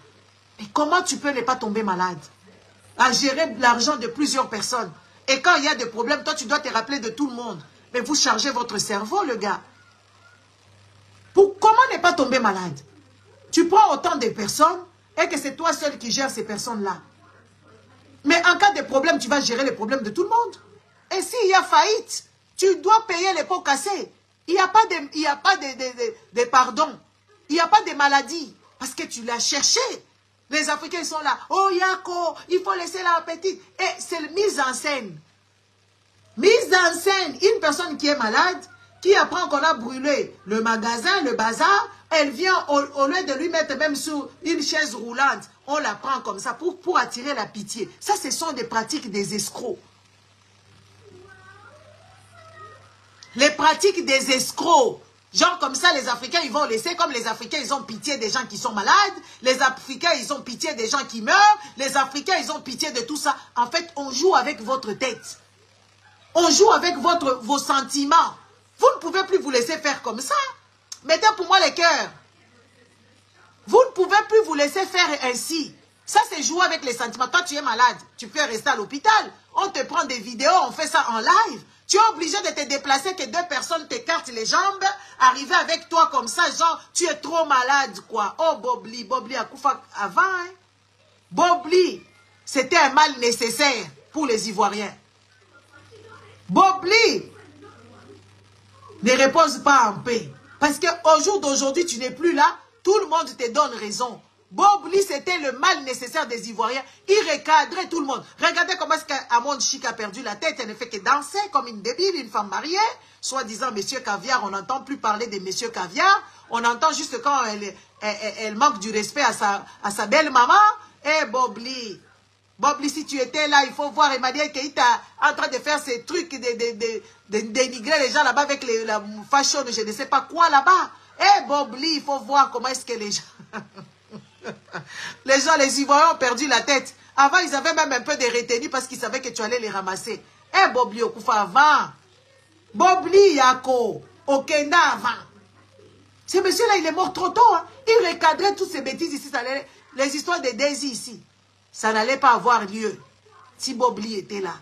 Et comment tu peux ne pas tomber malade? À gérer l'argent de plusieurs personnes. Et quand il y a des problèmes, toi tu dois te rappeler de tout le monde. Mais vous chargez votre cerveau, le gars. Comment ne pas tomber malade? Tu prends autant de personnes et que c'est toi seul qui gères ces personnes-là. Mais en cas de problème, tu vas gérer les problèmes de tout le monde. Et s'il y a faillite, tu dois payer les pots cassés. Il n'y a pas de pardon. Il n'y a pas de maladie. Parce que tu l'as cherché. Les Africains sont là. Oh, Yako, il faut laisser la petite. Et c'est mise en scène. Mise en scène. Une personne qui est malade, qui apprend qu'on a brûlé le magasin, le bazar, elle vient, au lieu de lui mettre même sur une chaise roulante, on la prend comme ça pour attirer la pitié. Ça, ce sont des pratiques des escrocs. Les pratiques des escrocs. Genre comme ça, les Africains, ils vont laisser, comme les Africains, ils ont pitié des gens qui sont malades, les Africains, ils ont pitié des gens qui meurent, les Africains, ils ont pitié de tout ça. En fait, on joue avec votre tête. On joue avec vos sentiments. Vous ne pouvez plus vous laisser faire comme ça. Mettez pour moi les cœurs. Vous ne pouvez plus vous laisser faire ainsi. Ça, c'est jouer avec les sentiments. Toi, tu es malade. Tu peux rester à l'hôpital. On te prend des vidéos, on fait ça en live. Tu es obligé de te déplacer, que deux personnes t'écartent les jambes, arriver avec toi comme ça, genre, tu es trop malade, quoi. Oh, Bobli, Bobli a Koufa avant, hein. Bobli, c'était un mal nécessaire pour les Ivoiriens. Bobli ne repose pas en paix. Parce qu'au jour d'aujourd'hui, tu n'es plus là, tout le monde te donne raison. Bobli, c'était le mal nécessaire des Ivoiriens. Il recadrait tout le monde. Regardez comment est-ce qu'Amon Chic a perdu la tête. Elle ne fait que danser comme une débile, une femme mariée. Soi-disant, Monsieur Caviar, on n'entend plus parler de Monsieur Caviar. On entend juste quand elle manque du respect à sa belle maman. Eh, Bobli. Bobli, si tu étais là, il faut voir Emmanuel Keïta en train de faire ces trucs, de dénigrer les gens là-bas avec la fashion, je ne sais pas quoi là-bas. Eh, Bobli, il faut voir comment est-ce que les gens... les Ivoiriens ont perdu la tête. Avant, ils avaient même un peu de retenue parce qu'ils savaient que tu allais les ramasser. Eh, Bobli Okufa avant. Bobli Yako. Okenda avant. Ce monsieur-là, il est mort trop tôt. Hein. Il recadrait toutes ces bêtises ici. Les histoires de Daisy ici. Ça n'allait pas avoir lieu si Bobli était là.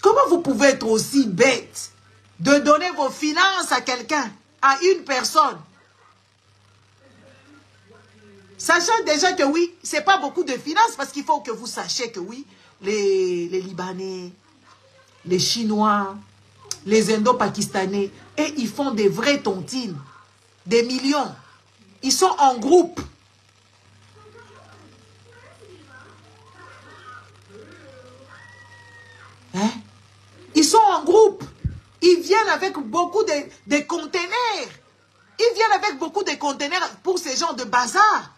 Comment vous pouvez être aussi bête de donner vos finances à quelqu'un, à une personne? Sachant déjà que oui, ce n'est pas beaucoup de finances, parce qu'il faut que vous sachiez que oui, les Libanais, les Chinois, les Indo-Pakistanais, et ils font des vraies tontines, des millions. Ils sont en groupe. Hein? Ils sont en groupe. Ils viennent avec beaucoup de conteneurs. Ils viennent avec beaucoup de conteneurs pour ces gens de bazar.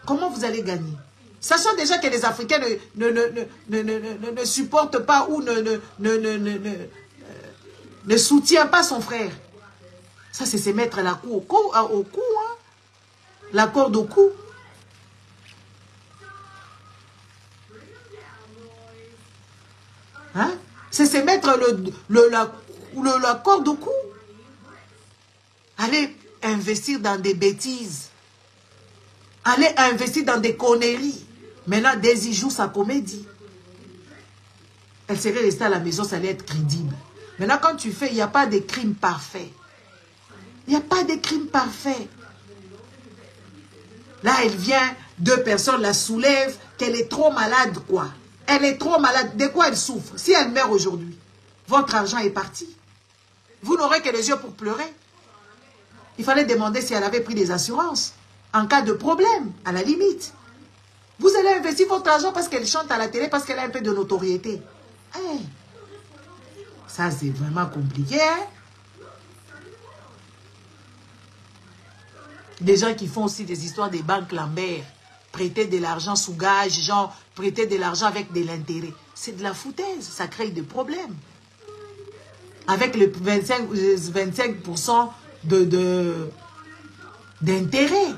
Comment vous allez gagner? Sachant déjà que les Africains ne supportent pas ou ne soutiennent pas son frère. Ça, c'est se mettre la cou au cou, hein? La corde au cou. Hein? C'est se mettre la corde au cou. Allez investir dans des bêtises. Allez investir dans des conneries. Maintenant, Daisy joue sa comédie. Elle serait restée à la maison, ça allait être crédible. Maintenant, quand tu fais, il n'y a pas de crime parfait. Il n'y a pas de crime parfait. Là, elle vient, deux personnes la soulèvent, qu'elle est trop malade, quoi. Elle est trop malade. De quoi elle souffre? Si elle meurt aujourd'hui, votre argent est parti. Vous n'aurez que les yeux pour pleurer. Il fallait demander si elle avait pris des assurances. En cas de problème, à la limite. Vous allez investir votre argent parce qu'elle chante à la télé, parce qu'elle a un peu de notoriété. Hey. Ça, c'est vraiment compliqué. Hein? Des gens qui font aussi des histoires des banques Lambert. Prêter de l'argent sous gage, genre prêter de l'argent avec de l'intérêt. C'est de la foutaise, ça crée des problèmes. Avec le 25% d'intérêt.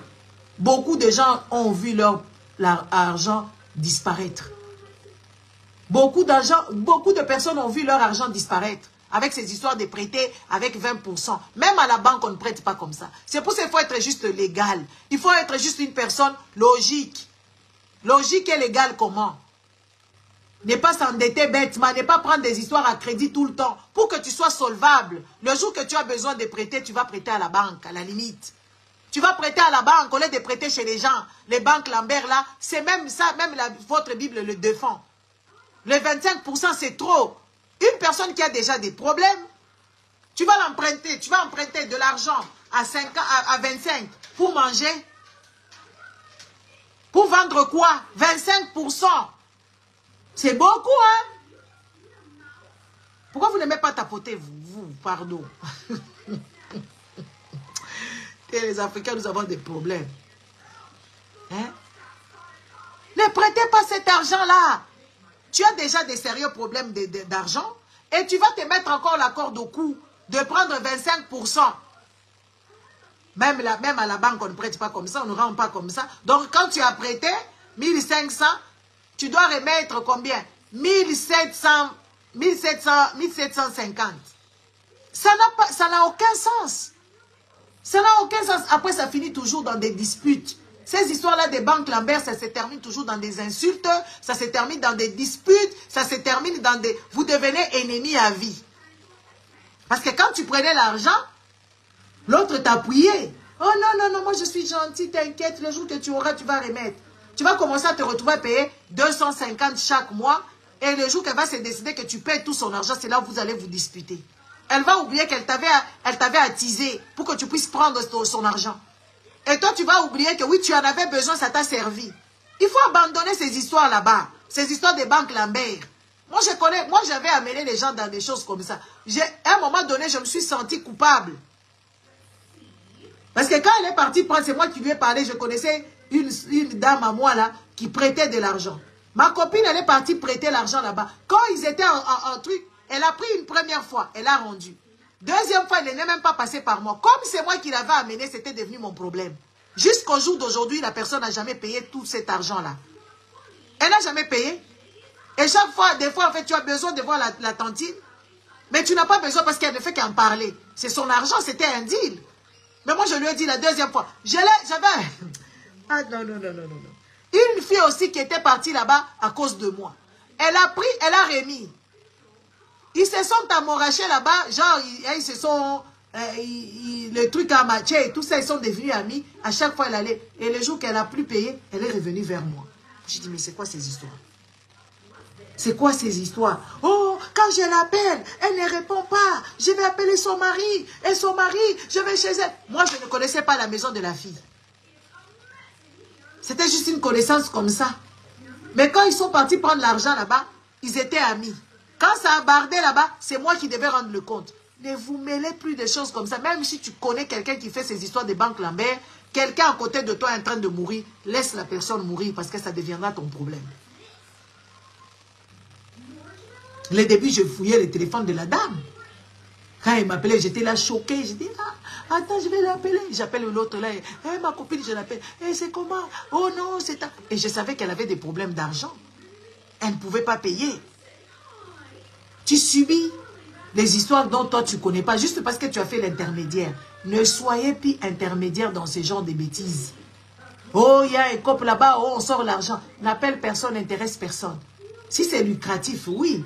Beaucoup de gens ont vu leur argent disparaître. Beaucoup de personnes ont vu leur argent disparaître. Avec ces histoires de prêter avec 20%. Même à la banque, on ne prête pas comme ça. C'est pour ça qu'il faut être juste légal. Il faut être juste une personne logique. Logique et légale comment? Ne pas s'endetter bêtement, ne pas prendre des histoires à crédit tout le temps. Pour que tu sois solvable. Le jour que tu as besoin de prêter, tu vas prêter à la banque, à la limite. Tu vas prêter à la banque au lieu de prêter chez les gens. Les banques Lambert là, c'est même ça, même votre Bible le défend. Le 25% c'est trop. Une personne qui a déjà des problèmes, tu vas l'emprunter, tu vas emprunter de l'argent à 25 pour manger. Pour vendre quoi? 25%. C'est beaucoup, hein? Pourquoi vous n'aimez pas tapoter, vous, pardon. Et les Africains, nous avons des problèmes. Hein? Ne prêtez pas cet argent-là. Tu as déjà des sérieux problèmes d'argent et tu vas te mettre encore la corde au cou de prendre 25%. Même à la banque, on ne prête pas comme ça, on ne rend pas comme ça. Donc, quand tu as prêté 1500, tu dois remettre combien? 1750. Ça n'a aucun sens. Ça n'a aucun sens. Après, ça finit toujours dans des disputes. Ces histoires-là des banques Lambert, ça se termine toujours dans des insultes, ça se termine dans des disputes, ça se termine dans des... Vous devenez ennemis à vie. Parce que quand tu prenais l'argent, l'autre t'appuyait. Oh non, non, non, moi je suis gentil, t'inquiète, le jour que tu auras, tu vas remettre. Tu vas commencer à te retrouver à payer 250 chaque mois, et le jour qu'elle va se décider que tu payes tout son argent, c'est là où vous allez vous disputer. Elle va oublier qu'elle t'avait attisé pour que tu puisses prendre son argent. Et toi, tu vas oublier que oui, tu en avais besoin, ça t'a servi. Il faut abandonner ces histoires là-bas. Ces histoires des banques Lambert. Moi, je connais, moi, j'avais amené les gens dans des choses comme ça. À un moment donné, je me suis sentie coupable. Parce que quand elle est partie prendre, c'est moi qui lui ai parlé, je connaissais une dame à moi là, qui prêtait de l'argent. Ma copine, elle est partie prêter l'argent là-bas. Quand ils étaient en truc, elle a pris une première fois, elle a rendu. Deuxième fois, elle n'est même pas passée par moi. Comme c'est moi qui l'avais amené, c'était devenu mon problème. Jusqu'au jour d'aujourd'hui, la personne n'a jamais payé tout cet argent-là. Elle n'a jamais payé. Et chaque fois, des fois, en fait, tu as besoin de voir la tantine. Mais tu n'as pas besoin parce qu'elle ne fait qu'en parler. C'est son argent, c'était un deal. Mais moi, je lui ai dit la deuxième fois. J'avais... Ah non, non, non, non, non, non. Une fille aussi qui était partie là-bas à cause de moi. Elle a pris, elle a remis. Ils se sont amourachés là-bas, genre, ils se sont... le truc à matcher et tout ça, ils sont devenus amis. À chaque fois, elle allait. Et le jour qu'elle n'a plus payé, elle est revenue vers moi. J'ai dit, mais c'est quoi ces histoires? C'est quoi ces histoires? Oh, quand je l'appelle, elle ne répond pas. Je vais appeler son mari. Et son mari, je vais chez elle. Moi, je ne connaissais pas la maison de la fille. C'était juste une connaissance comme ça. Mais quand ils sont partis prendre l'argent là-bas, ils étaient amis. Quand ça a bardé là-bas, c'est moi qui devais rendre le compte. Ne vous mêlez plus de choses comme ça. Même si tu connais quelqu'un qui fait ces histoires de banque Lambert, quelqu'un à côté de toi est en train de mourir, laisse la personne mourir parce que ça deviendra ton problème. Le début, je fouillais le téléphone de la dame. Quand elle m'appelait, j'étais là choquée. Je dis, ah, attends, je vais l'appeler. J'appelle l'autre là. Eh, ma copine, je l'appelle. Eh, c'est comment? Oh non, c'est... Et je savais qu'elle avait des problèmes d'argent. Elle ne pouvait pas payer. Tu subis les histoires dont toi, tu ne connais pas, juste parce que tu as fait l'intermédiaire. Ne soyez plus intermédiaire dans ce genre de bêtises. Oh, il y a un couple là-bas, oh, on sort l'argent. N'appelle personne, n'intéresse personne. Si c'est lucratif, oui.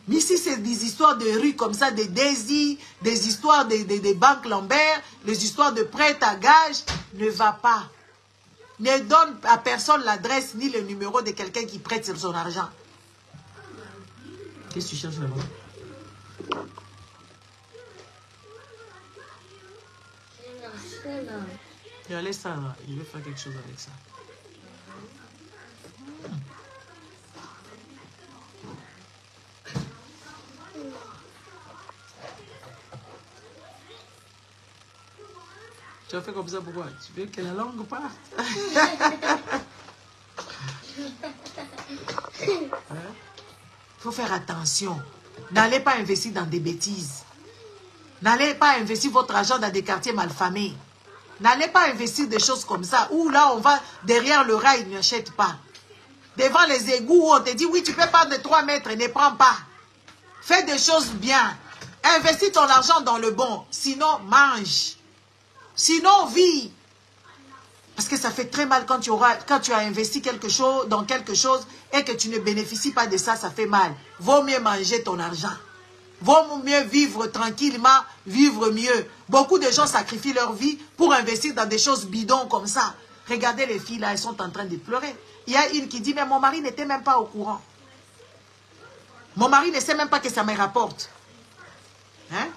Mais si c'est des histoires de rue comme ça, des désirs, des histoires des banques Lambert, des histoires de prêt à gage, ne va pas. Ne donne à personne l'adresse ni le numéro de quelqu'un qui prête sur son argent. Qu'est-ce que tu cherches là-bas? Regardez ça là, il veut faire quelque chose avec ça. Tu as fait comme ça pourquoi? Tu veux que la langue parte? Hein? Il faut faire attention. N'allez pas investir dans des bêtises. N'allez pas investir votre argent dans des quartiers malfamés. N'allez pas investir des choses comme ça, où là, on va derrière le rail, il n'achète pas. Devant les égouts, où on te dit, oui, tu peux prendre 3 mètres, ne prends pas. Fais des choses bien. Investis ton argent dans le bon. Sinon, mange. Sinon, vis. Parce que ça fait très mal quand tu as investi dans quelque chose et que tu ne bénéficies pas de ça, ça fait mal. Vaut mieux manger ton argent. Vaut mieux vivre tranquillement, vivre mieux. Beaucoup de gens sacrifient leur vie pour investir dans des choses bidons comme ça. Regardez les filles là, elles sont en train de pleurer. Il y a une qui dit, mais mon mari n'était même pas au courant. Mon mari ne sait même pas que ça me rapporte. Hein?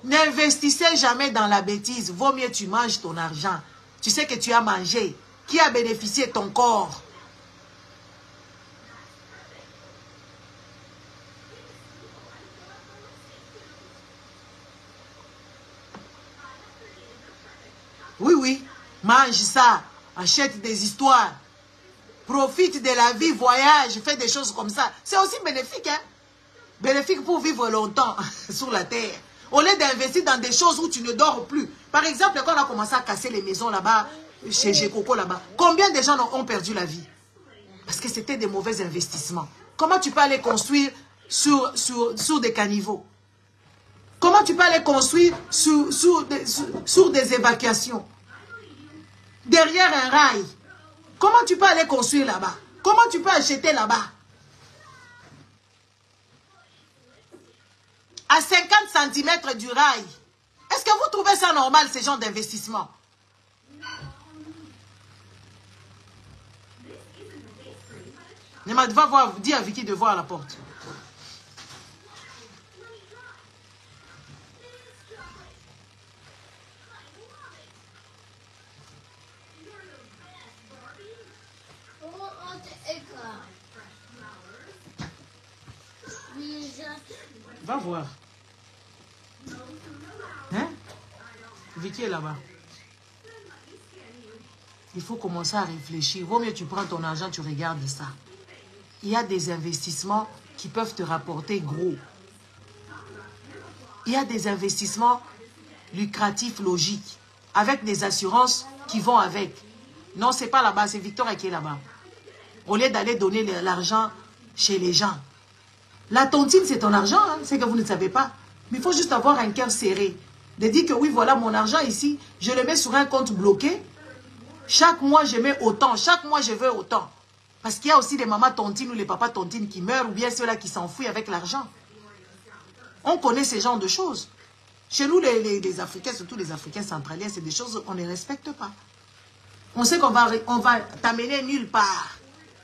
N'investissez jamais dans la bêtise. Vaut mieux tu manges ton argent. Tu sais que tu as mangé. Qui a bénéficié de ton corps? Oui, oui. Mange ça. Achète des histoires. Profite de la vie, voyage, fais des choses comme ça. C'est aussi bénéfique, hein. Bénéfique pour vivre longtemps sur la terre. Au lieu d'investir dans des choses où tu ne dors plus. Par exemple, quand on a commencé à casser les maisons là-bas, chez Gekoko là-bas, combien de gens ont perdu la vie? Parce que c'était des mauvais investissements. Comment tu peux aller construire sur des caniveaux? Comment tu peux aller construire sur des évacuations? Derrière un rail. Comment tu peux aller construire là-bas? Comment tu peux acheter là-bas? À 50 cm du rail. Est-ce que vous trouvez ça normal, ce genre d'investissement? Va voir, dis à Vicky de voir à la porte. Va voir. Hein? Vicky est là-bas. Il faut commencer à réfléchir. Vaut mieux tu prends ton argent, tu regardes ça. Il y a des investissements qui peuvent te rapporter gros. Il y a des investissements lucratifs, logiques, avec des assurances qui vont avec. Non, c'est pas là-bas, c'est Victoria qui est là-bas. Au lieu d'aller donner l'argent chez les gens. La tontine, c'est ton argent, hein, c'est que vous ne savez pas. Mais il faut juste avoir un cœur serré. De dire que oui, voilà mon argent ici, je le mets sur un compte bloqué. Chaque mois, je mets autant. Chaque mois, je veux autant. Parce qu'il y a aussi des mamans tontines ou les papas tontines qui meurent ou bien ceux-là qui s'enfuient avec l'argent. On connaît ces genres de choses. Chez nous, les Africains, surtout les Africains centraliens, c'est des choses qu'on ne respecte pas. On sait qu'on va t'amener nulle part.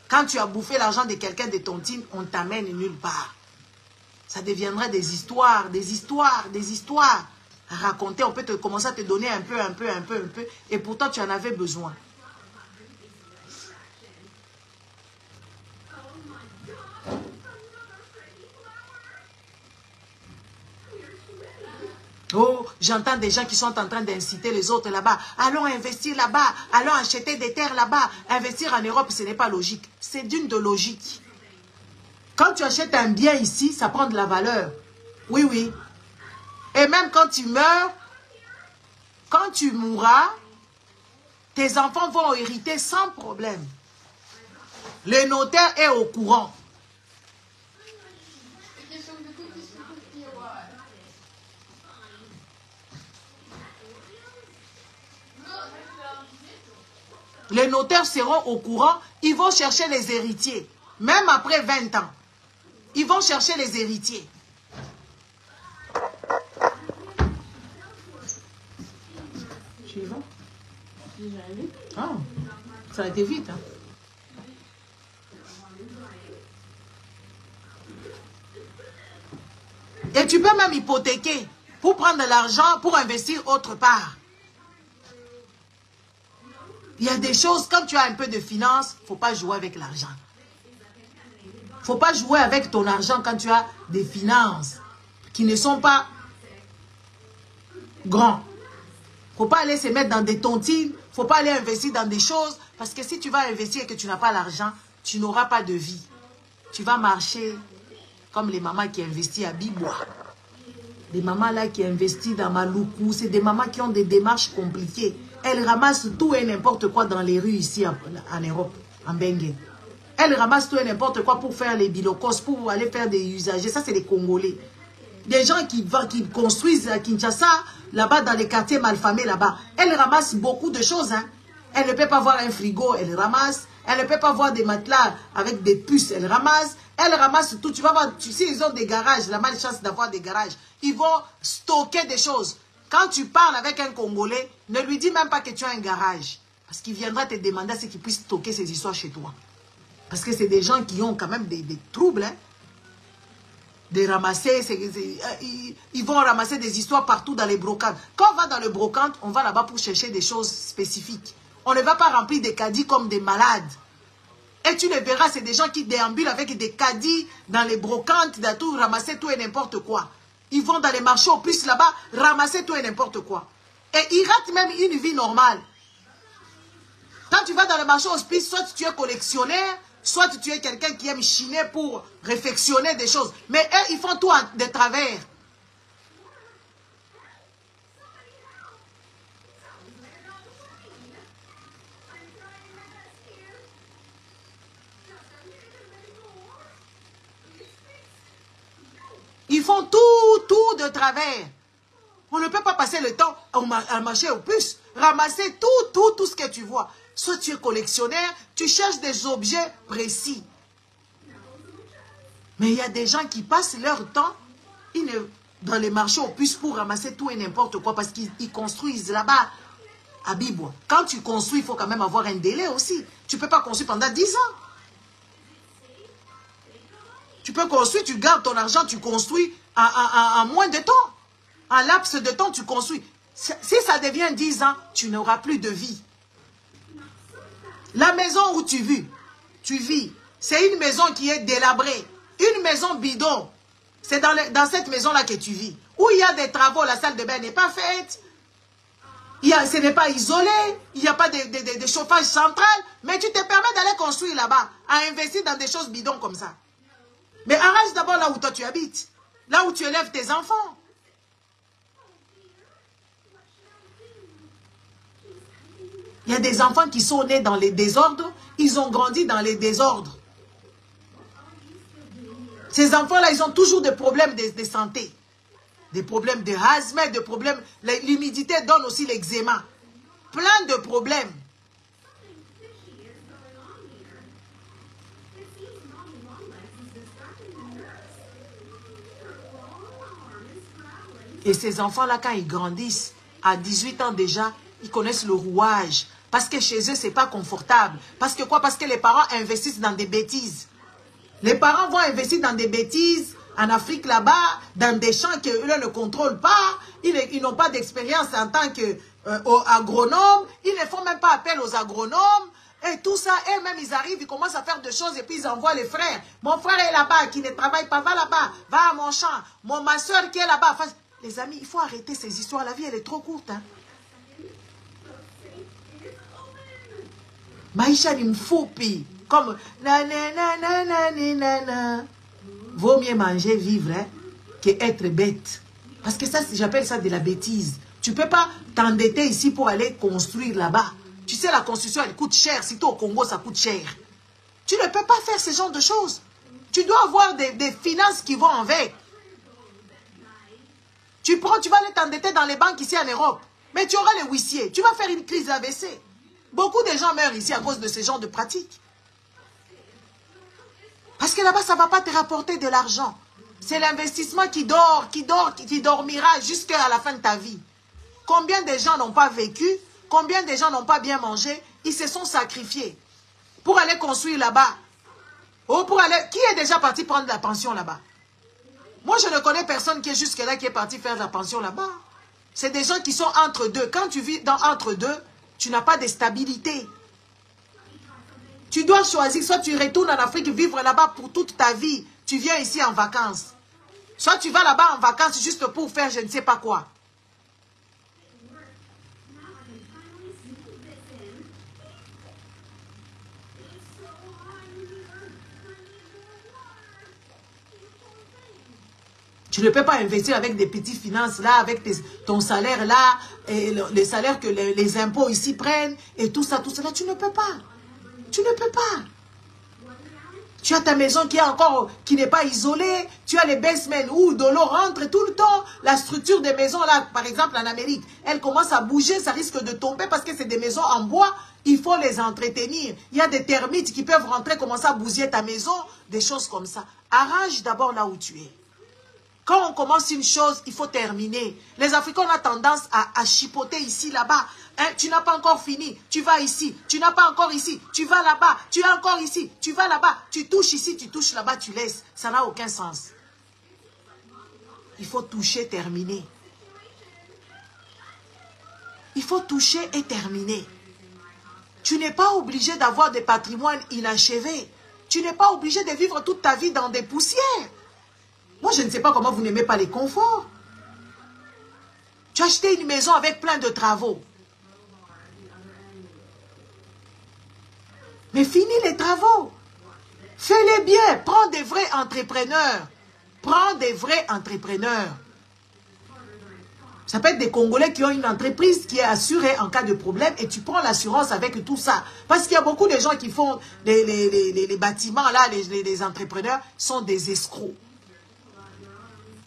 Quand tu as bouffé l'argent de quelqu'un de tontine, on t'amène nulle part. Ça deviendra des histoires à raconter. On peut commencer à te donner un peu. Et pourtant, tu en avais besoin. Oh, j'entends des gens qui sont en train d'inciter les autres là-bas. Allons investir là-bas. Allons acheter des terres là-bas. Investir en Europe, ce n'est pas logique. C'est d'une de logique. Quand tu achètes un bien ici, ça prend de la valeur. Oui, oui. Et même quand tu meurs, quand tu mourras, tes enfants vont hériter sans problème. Le notaire est au courant. Les notaires seront au courant, ils vont chercher les héritiers. Même après 20 ans, ils vont chercher les héritiers. Tu y vas? Ah, ça a été vite. Hein? Et tu peux même hypothéquer pour prendre de l'argent pour investir autre part. Il y a des choses, quand tu as un peu de finance, il ne faut pas jouer avec l'argent. Il ne faut pas jouer avec ton argent quand tu as des finances qui ne sont pas grands. Il ne faut pas aller se mettre dans des tontines, il ne faut pas aller investir dans des choses, parce que si tu vas investir et que tu n'as pas l'argent, tu n'auras pas de vie. Tu vas marcher comme les mamans qui investissent à Bibois. Des mamans là qui investissent dans Maluku, c'est des mamans qui ont des démarches compliquées. Elles ramassent tout et n'importe quoi dans les rues ici en Europe, en Bengue. Elles ramassent tout et n'importe quoi pour faire les bilocos, pour aller faire des usagers. Ça, c'est des Congolais. Des gens qui construisent à Kinshasa, là-bas, dans les quartiers malfamés, là-bas. Elles ramassent beaucoup de choses. Hein. Elles ne peuvent pas voir un frigo, elles ramassent. Elles ne peuvent pas voir des matelas avec des puces, elles ramassent. Elles ramassent tout. Tu vas voir, tu sais, ils ont des garages, la malchance d'avoir des garages. Ils vont stocker des choses. Quand tu parles avec un Congolais, ne lui dis même pas que tu as un garage. Parce qu'il viendra te demander à ce qu'il puisse stocker ces histoires chez toi. Parce que c'est des gens qui ont quand même des troubles. Hein. De ramasser, ils vont ramasser des histoires partout dans les brocantes. Quand on va dans le brocante, on va là-bas pour chercher des choses spécifiques. On ne va pas remplir des caddies comme des malades. Et tu le verras, c'est des gens qui déambulent avec des caddies dans les brocantes, dans tout, ramasser tout et n'importe quoi. Ils vont dans les marchés aux puces là-bas, ramasser tout et n'importe quoi. Et ils ratent même une vie normale. Quand tu vas dans le marché hospice, soit tu es collectionneur, soit tu es quelqu'un qui aime chiner pour réfectionner des choses. Mais eux, ils font tout de travers. Ils font tout de travers. On ne peut pas passer le temps à marcher aux puces, ramasser tout ce que tu vois. Soit tu es collectionneur, tu cherches des objets précis. Mais il y a des gens qui passent leur temps dans les marchés aux puces pour ramasser tout et n'importe quoi parce qu'ils construisent là-bas à Bibois. Quand tu construis, il faut quand même avoir un délai aussi. Tu ne peux pas construire pendant 10 ans. Tu peux construire, tu gardes ton argent, tu construis en moins de temps. En laps de temps, tu construis. Si ça devient 10 ans, tu n'auras plus de vie. La maison où tu vis, c'est une maison qui est délabrée. Une maison bidon. C'est dans cette maison-là que tu vis. Où il y a des travaux, la salle de bain n'est pas faite. Ce n'est pas isolé. Il n'y a pas de chauffage central. Mais tu te permets d'aller construire là-bas. À investir dans des choses bidons comme ça. Mais arrête d'abord là où toi tu habites. Là où tu élèves tes enfants. Il y a des enfants qui sont nés dans les désordres. Ils ont grandi dans les désordres. Ces enfants-là, ils ont toujours des problèmes de santé. Des problèmes de asthme, des problèmes... L'humidité donne aussi l'eczéma. Plein de problèmes. Et ces enfants-là, quand ils grandissent, à 18 ans déjà, ils connaissent le rouage. Parce que chez eux, ce n'est pas confortable. Parce que quoi? Parce que les parents investissent dans des bêtises. Les parents vont investir dans des bêtises en Afrique là-bas, dans des champs qu'eux ne contrôlent pas. Ils n'ont pas d'expérience en tant qu'agronomes. Ils ne font même pas appel aux agronomes. Et tout ça, eux-mêmes, ils arrivent, ils commencent à faire des choses et puis ils envoient les frères. Mon frère est là-bas, qui ne travaille pas, va là-bas, va à mon champ. Ma soeur qui est là-bas. Enfin, les amis, il faut arrêter ces histoires. La vie, elle est trop courte. Hein? Maïcha ni mfoupi. Comme vaut mieux manger, vivre, hein, que être bête. Parce que ça, j'appelle ça de la bêtise. Tu ne peux pas t'endetter ici pour aller construire là-bas. Tu sais, la construction, elle coûte cher. Surtout au Congo, ça coûte cher. Tu ne peux pas faire ce genre de choses. Tu dois avoir des finances qui vont avec. Tu vas aller t'endetter dans les banques ici en Europe. Mais tu auras les huissiers. Tu vas faire une crise AVC. Beaucoup de gens meurent ici à cause de ce genre de pratiques. Parce que là-bas, ça ne va pas te rapporter de l'argent. C'est l'investissement qui dormira jusqu'à la fin de ta vie. Combien de gens n'ont pas vécu? Combien de gens n'ont pas bien mangé? Ils se sont sacrifiés pour aller construire là-bas. Qui est déjà parti prendre la pension là-bas? Moi, je ne connais personne qui est jusque-là, qui est parti faire la pension là-bas. C'est des gens qui sont entre deux. Quand tu vis entre deux, tu n'as pas de stabilité. Tu dois choisir, soit tu retournes en Afrique, vivre là-bas pour toute ta vie. Tu viens ici en vacances. Soit tu vas là-bas en vacances juste pour faire je ne sais pas quoi. Tu ne peux pas investir avec des petites finances là, avec ton salaire là, et les salaires que les impôts ici prennent, et tout ça, tu ne peux pas. Tu ne peux pas. Tu as ta maison qui n'est pas isolée, tu as les basements où de l'eau rentre tout le temps. La structure des maisons là, par exemple en Amérique, elle commence à bouger, ça risque de tomber parce que c'est des maisons en bois, il faut les entretenir. Il y a des termites qui peuvent rentrer, commencer à bousiller ta maison, des choses comme ça. Arrange d'abord là où tu es. Quand on commence une chose, il faut terminer. Les Africains ont tendance à chipoter ici, là-bas. Hein, tu n'as pas encore fini, tu vas ici. Tu n'as pas encore ici, tu vas là-bas. Tu es encore ici, tu vas là-bas. Tu touches ici, tu touches là-bas, tu laisses. Ça n'a aucun sens. Il faut toucher, terminer. Il faut toucher et terminer. Tu n'es pas obligé d'avoir des patrimoines inachevés. Tu n'es pas obligé de vivre toute ta vie dans des poussières. Moi, je ne sais pas comment vous n'aimez pas les conforts. Tu as acheté une maison avec plein de travaux. Mais finis les travaux. Fais-les bien. Prends des vrais entrepreneurs. Prends des vrais entrepreneurs. Ça peut être des Congolais qui ont une entreprise qui est assurée en cas de problème et tu prends l'assurance avec tout ça. Parce qu'il y a beaucoup de gens qui font les bâtiments, là, les entrepreneurs sont des escrocs.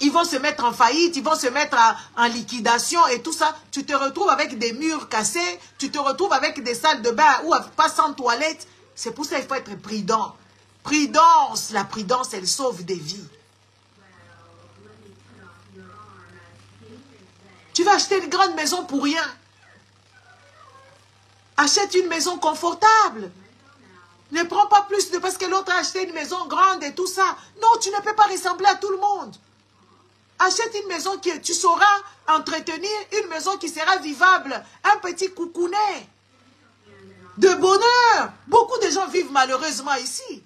Ils vont se mettre en faillite, ils vont se mettre en liquidation et tout ça. Tu te retrouves avec des murs cassés, tu te retrouves avec des salles de bain ou pas sans toilette. C'est pour ça qu'il faut être prudent. Prudence, la prudence, elle sauve des vies. Tu vas acheter une grande maison pour rien. Achète une maison confortable. Ne prends pas plus de parce que l'autre a acheté une maison grande et tout ça. Non, tu ne peux pas ressembler à tout le monde. Achète une maison que tu sauras entretenir, une maison qui sera vivable, un petit coucounet de bonheur. Beaucoup de gens vivent malheureusement ici.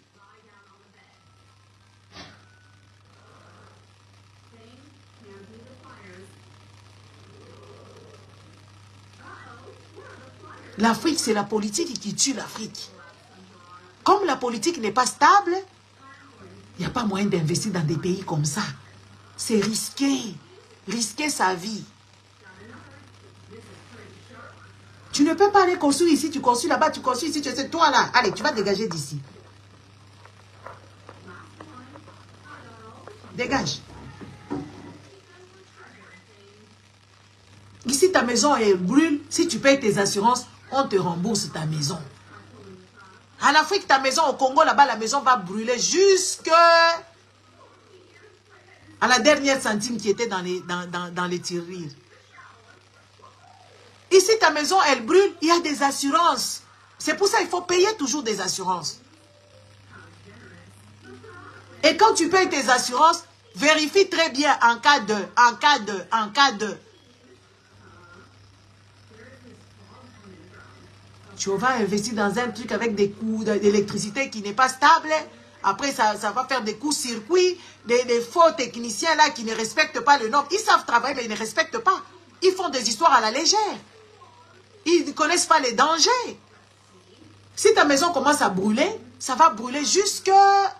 L'Afrique, c'est la politique qui tue l'Afrique. Comme la politique n'est pas stable, il n'y a pas moyen d'investir dans des pays comme ça. C'est risqué. Risquer sa vie. Tu ne peux pas aller construire ici, tu construis là-bas, tu construis ici, tu sais, toi là, allez, tu vas dégager d'ici. Dégage. Ici, ta maison elle brûle, si tu payes tes assurances, on te rembourse ta maison. En Afrique, ta maison, au Congo, là-bas, la maison va brûler jusque à la dernière centime qui était dans les tirelires. Ici, ta maison, elle brûle, il y a des assurances. C'est pour ça qu'il faut payer toujours des assurances. Et quand tu payes tes assurances, vérifie très bien en cas de. Tu vas investir dans un truc avec des coûts d'électricité qui n'est pas stable. Après, ça va faire des courts-circuits, des faux techniciens là qui ne respectent pas le norme. Ils savent travailler, mais ils ne respectent pas. Ils font des histoires à la légère. Ils ne connaissent pas les dangers. Si ta maison commence à brûler, ça va brûler jusqu'à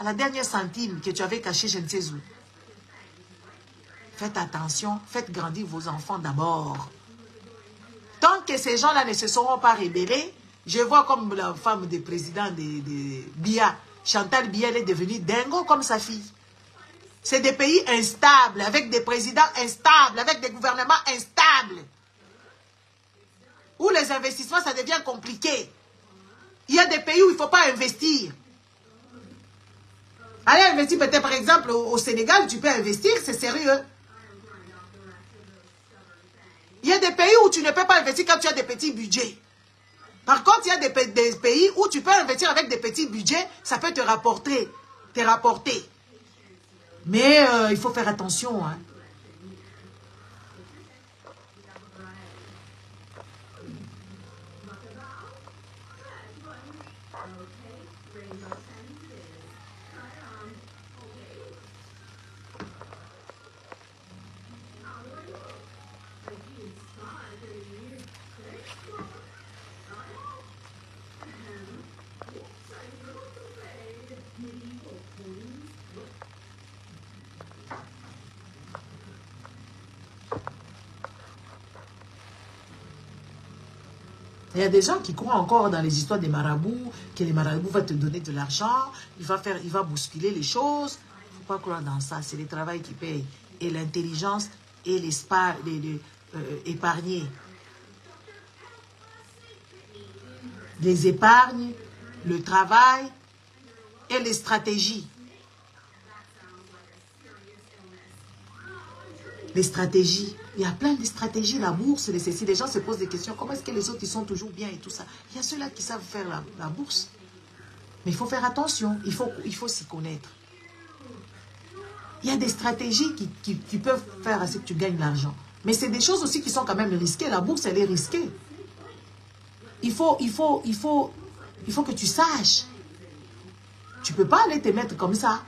la dernière centime que tu avais cachée je ne sais où. Faites attention, faites grandir vos enfants d'abord. Tant que ces gens-là ne se seront pas rebellés, je vois comme la femme du président de Biya, Chantal Biya, elle est devenue dingo comme sa fille. C'est des pays instables, avec des présidents instables, avec des gouvernements instables. Où les investissements, ça devient compliqué. Il y a des pays où il ne faut pas investir. Allez investir peut-être par exemple au Sénégal, tu peux investir, c'est sérieux. Il y a des pays où tu ne peux pas investir quand tu as des petits budgets. Par contre, il y a des pays où tu peux investir avec des petits budgets, ça peut te rapporter. Mais il faut faire attention. Hein. Il y a des gens qui croient encore dans les histoires des marabouts, que les marabouts vont te donner de l'argent, il va bousculer les choses. Il ne faut pas croire dans ça, c'est le travail qui paye. Et l'intelligence et épargner. Les épargnes, le travail et les stratégies. Les stratégies. Il y a plein de stratégies, la bourse, les ceci. Les gens se posent des questions. Comment est-ce que les autres, ils sont toujours bien et tout ça? Il y a ceux-là qui savent faire la bourse. Mais il faut faire attention. Il faut s'y connaître. Il y a des stratégies qui peuvent faire à ce que tu gagnes l'argent. Mais c'est des choses aussi qui sont quand même risquées. La bourse, elle est risquée. Il faut que tu saches. Tu ne peux pas aller te mettre comme ça.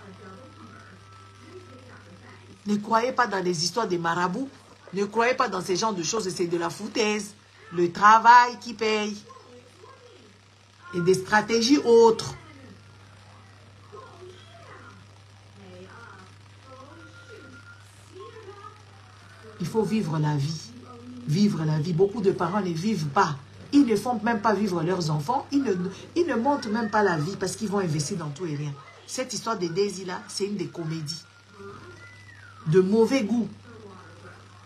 Ne croyez pas dans les histoires des marabouts. Ne croyez pas dans ces genres de choses, c'est de la foutaise. Le travail qui paye. Et des stratégies autres. Il faut vivre la vie. Vivre la vie. Beaucoup de parents ne vivent pas. Ils ne font même pas vivre leurs enfants. Ils ne montrent même pas la vie parce qu'ils vont investir dans tout et rien. Cette histoire de Daisy là, c'est une des comédies. De mauvais goût.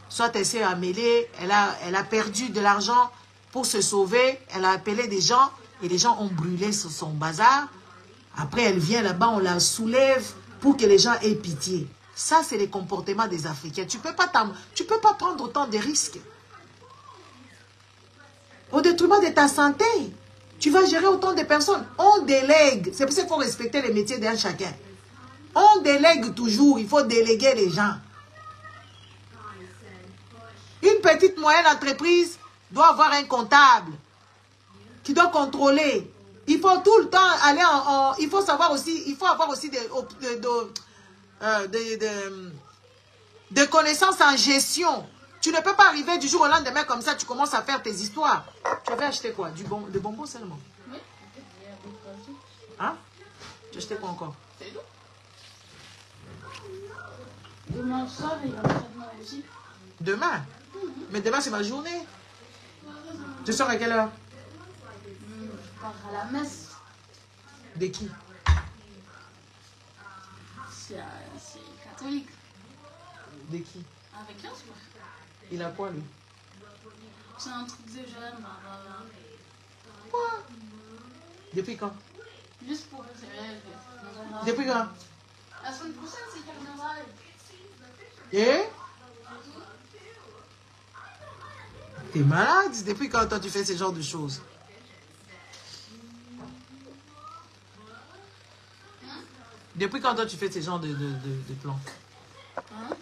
Soit elle s'est amêlée, elle a perdu de l'argent pour se sauver. Elle a appelé des gens et les gens ont brûlé son bazar. Après, elle vient là-bas, on la soulève pour que les gens aient pitié. Ça, c'est les comportements des Africains. Tu ne peux pas prendre autant de risques. Au détriment de ta santé, tu vas gérer autant de personnes. On délègue. C'est pour ça qu'il faut respecter les métiers d'un chacun. On délègue toujours. Il faut déléguer les gens. Une petite moyenne entreprise doit avoir un comptable qui doit contrôler. Il faut tout le temps aller il faut savoir aussi, il faut avoir aussi des connaissances en gestion. Tu ne peux pas arriver du jour au lendemain comme ça, tu commences à faire tes histoires. Tu avais acheté quoi? Des bonbons seulement? Oui. Hein? Tu as acheté quoi encore? C'est tout. Demain soir, il y a un aussi. Demain? Mais demain, c'est ma journée. Tu sors à quelle heure? Je pars à la messe. De qui? C'est catholique. De qui? Avec un soir. Il a quoi, lui? C'est un truc de jeune. Quoi? Depuis quand? Juste pour le Depuis quand? La semaine prochaine, c'est carnaval. Et? T'es malade? Depuis quand toi tu fais ce genre de choses? Depuis quand toi tu fais ce genre de plans? Hein?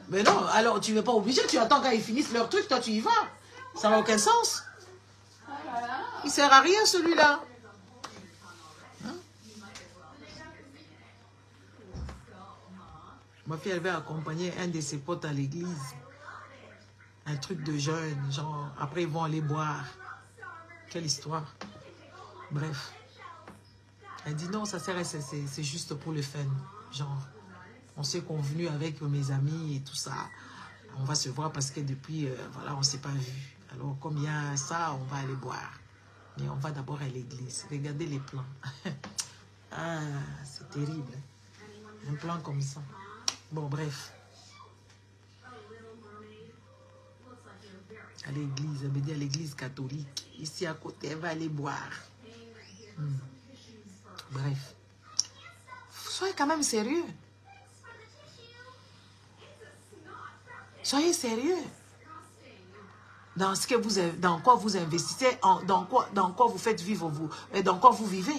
Mais non, alors tu n'es pas obligé, tu attends quand ils finissent leur truc, toi tu y vas. Ça n'a aucun sens. Il sert à rien celui-là. Hein? Ma fille, elle va accompagner un de ses potes à l'église. Un truc de jeune, genre, après ils vont aller boire. Quelle histoire. Bref. Elle dit non, ça sert, c'est juste pour le fun. Genre. On s'est convenu avec mes amis et tout ça. On va se voir parce que depuis, voilà, on ne s'est pas vu. Alors, comme il y a ça, on va aller boire. Mais on va d'abord à l'église. Regardez les plans. Ah, c'est terrible. Un plan comme ça. Bon, bref. À l'église, elle me dit à l'église catholique. Ici à côté, elle va aller boire. Bref. Soyez quand même sérieux. Soyez sérieux. Dans ce que dans quoi vous investissez, dans quoi vous faites vivre vous, dans quoi vous vivez.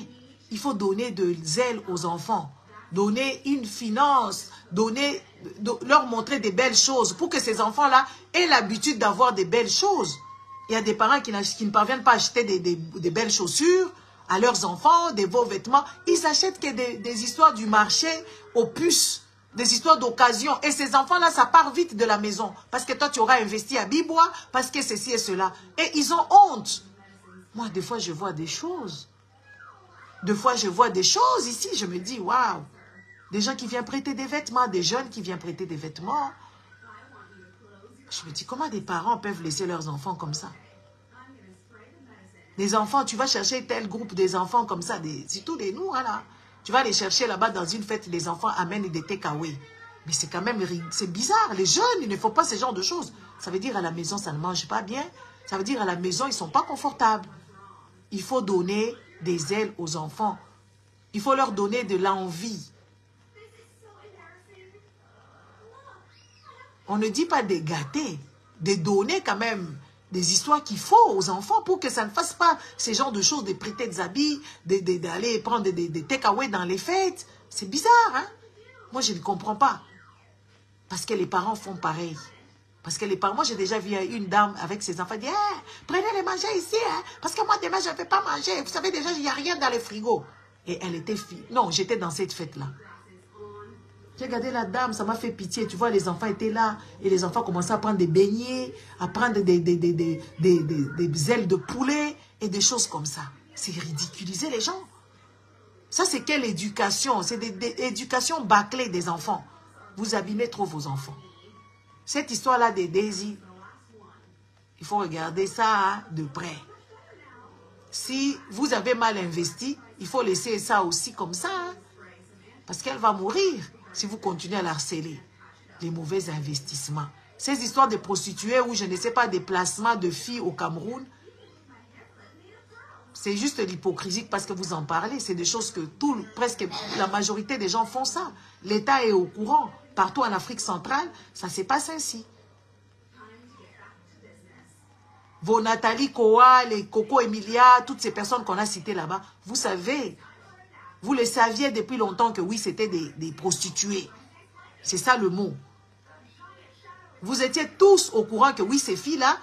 Il faut donner de zèle aux enfants, donner une finance, leur montrer des belles choses pour que ces enfants-là aient l'habitude d'avoir des belles choses. Il y a des parents qui ne parviennent pas à acheter des belles chaussures à leurs enfants, des beaux vêtements. Ils achètent que des histoires du marché aux puces. Des histoires d'occasion. Et ces enfants-là, ça part vite de la maison. Parce que toi, tu auras investi à Bibois, parce que ceci et cela. Et ils ont honte. Moi, des fois, je vois des choses. Des fois, je vois des choses ici. Je me dis, waouh. Des gens qui viennent prêter des vêtements, des jeunes qui viennent prêter des vêtements. Je me dis, comment des parents peuvent laisser leurs enfants comme ça? Des enfants, tu vas chercher tel groupe des enfants comme ça, surtout des Noirs, là. Tu vas les chercher là-bas dans une fête, les enfants amènent des takeaway. Mais c'est quand même, c'est bizarre. Les jeunes, il ne faut pas ce genre de choses. Ça veut dire à la maison, ça ne mange pas bien. Ça veut dire à la maison, ils ne sont pas confortables. Il faut donner des ailes aux enfants. Il faut leur donner de l'envie. On ne dit pas de gâter, de donner quand même des histoires qu'il faut aux enfants pour que ça ne fasse pas ces genres de choses, de prêter des habits, d'aller prendre des take-away dans les fêtes. C'est bizarre, hein? Moi, je ne comprends pas. Parce que les parents font pareil. Parce que les parents, moi j'ai déjà vu une dame avec ses enfants dire hey, prenez les manger ici, hein, parce que moi demain je ne vais pas manger. Vous savez déjà, il n'y a rien dans le frigo. Et elle était fille. Non, j'étais dans cette fête-là. J'ai regardé la dame, ça m'a fait pitié. Tu vois, les enfants étaient là. Et les enfants commençaient à prendre des beignets, à prendre des ailes de poulet et des choses comme ça. C'est ridiculiser les gens. Ça, c'est quelle éducation? C'est des éducations bâclées des enfants. Vous abîmez trop vos enfants. Cette histoire-là des Daisy, il faut regarder ça de près. Si vous avez mal investi, il faut laisser ça aussi comme ça. Hein, parce qu'elle va mourir si vous continuez à la harceler. Les mauvais investissements. Ces histoires de prostituées ou je ne sais pas, des placements de filles au Cameroun, c'est juste l'hypocrisie parce que vous en parlez. C'est des choses que presque la majorité des gens font ça. L'État est au courant. Partout en Afrique centrale, ça se passe ainsi. Vos Nathalie Koa, les Coco Emilia, toutes ces personnes qu'on a citées là-bas, vous savez, vous le saviez depuis longtemps que oui, c'était des prostituées. C'est ça le mot. Vous étiez tous au courant que oui, ces filles-là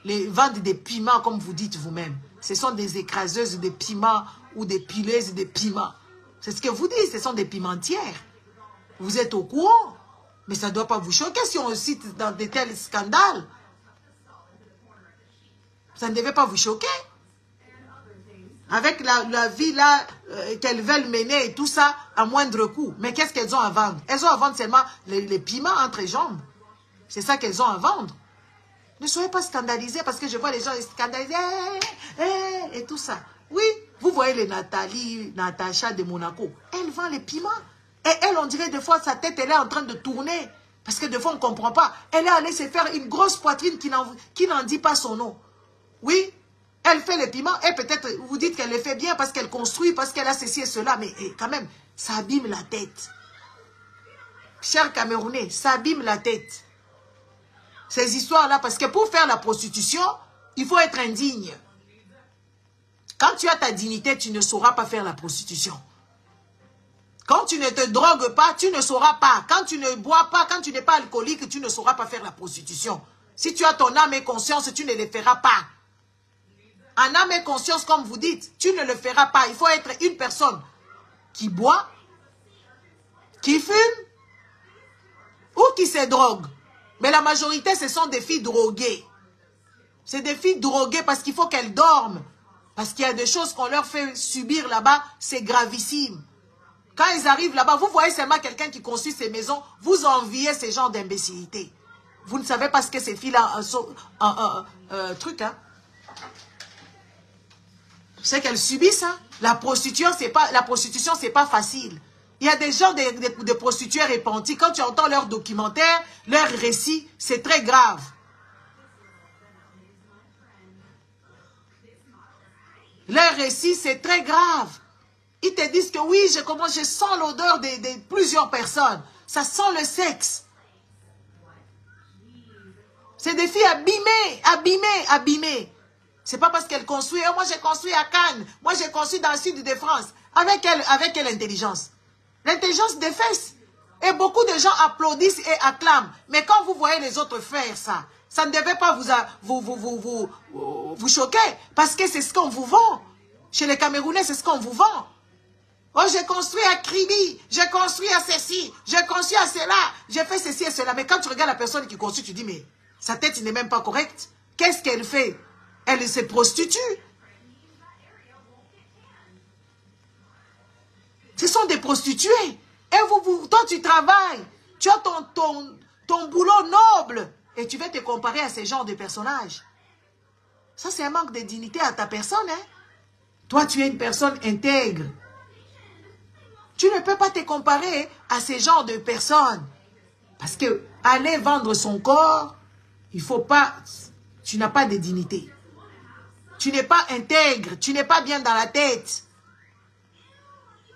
vendent des piments, comme vous dites vous-même. Ce sont des écraseuses de piments ou des pileuses de piments. C'est ce que vous dites, ce sont des pimentières. Vous êtes au courant, mais ça ne doit pas vous choquer si on cite dans de tels scandales. Ça ne devait pas vous choquer. Avec la vie là qu'elles veulent mener et tout ça à moindre coût. Mais qu'est-ce qu'elles ont à vendre? Elles ont à vendre seulement les piments entre les jambes. C'est ça qu'elles ont à vendre. Ne soyez pas scandalisés parce que je vois les gens scandalisés et tout ça. Oui, vous voyez les Natacha de Monaco. Elle vend les piments. Et elle, on dirait des fois, sa tête, elle est en train de tourner. Parce que des fois, on ne comprend pas. Elle est allée se faire une grosse poitrine qui n'en dit pas son nom. Oui, elle fait les piments. Et peut-être, vous dites qu'elle les fait bien parce qu'elle construit, parce qu'elle a ceci et cela. Mais quand même, ça abîme la tête. Chers Camerounais, ça abîme la tête. Ces histoires-là, parce que pour faire la prostitution, il faut être indigne. Quand tu as ta dignité, tu ne sauras pas faire la prostitution. Quand tu ne te drogues pas, tu ne sauras pas. Quand tu ne bois pas, quand tu n'es pas alcoolique, tu ne sauras pas faire la prostitution. Si tu as ton âme et conscience, tu ne le feras pas. En âme et conscience, comme vous dites, tu ne le feras pas. Il faut être une personne qui boit, qui fume ou qui se drogue. Mais la majorité, ce sont des filles droguées. C'est des filles droguées parce qu'il faut qu'elles dorment. Parce qu'il y a des choses qu'on leur fait subir là-bas, c'est gravissime. Quand ils arrivent là-bas, vous voyez seulement quelqu'un qui construit ses maisons, vous enviez ces genres d'imbécilité. Vous ne savez pas ce que ces filles-là truc, hein. C'est qu'elles subissent, hein. La prostitution, c'est pas facile. Il y a des gens, des prostituées repenties. Quand tu entends leurs documentaires, leurs récits, c'est très grave. Leurs récits, c'est très grave. Ils te disent que oui, je sens l'odeur de plusieurs personnes. Ça sent le sexe. C'est des filles abîmées. C'est pas parce qu'elles construisent. Oh, moi, j'ai construit à Cannes. Moi, j'ai construit dans le sud de France. Avec quelle intelligence? L'intelligence des fesses. Et beaucoup de gens applaudissent et acclament. Mais quand vous voyez les autres faire ça, ça ne devait pas vous choquer. Parce que c'est ce qu'on vous vend. Chez les Camerounais, c'est ce qu'on vous vend. Oh, j'ai construit à Kribi, j'ai construit à ceci, j'ai construit à cela, j'ai fait ceci et cela. Mais quand tu regardes la personne qui construit, tu dis, mais sa tête n'est même pas correcte. Qu'est-ce qu'elle fait? Elle se prostitue. Ce sont des prostituées. Et toi, tu travailles. Tu as ton boulot noble. Et tu vas te comparer à ces genres de personnages. Ça, c'est un manque de dignité à ta personne. Hein? Toi, tu es une personne intègre. Tu ne peux pas te comparer à ces genres de personnes. Parce que aller vendre son corps, il faut pas... Tu n'as pas de dignité. Tu n'es pas intègre. Tu n'es pas bien dans la tête.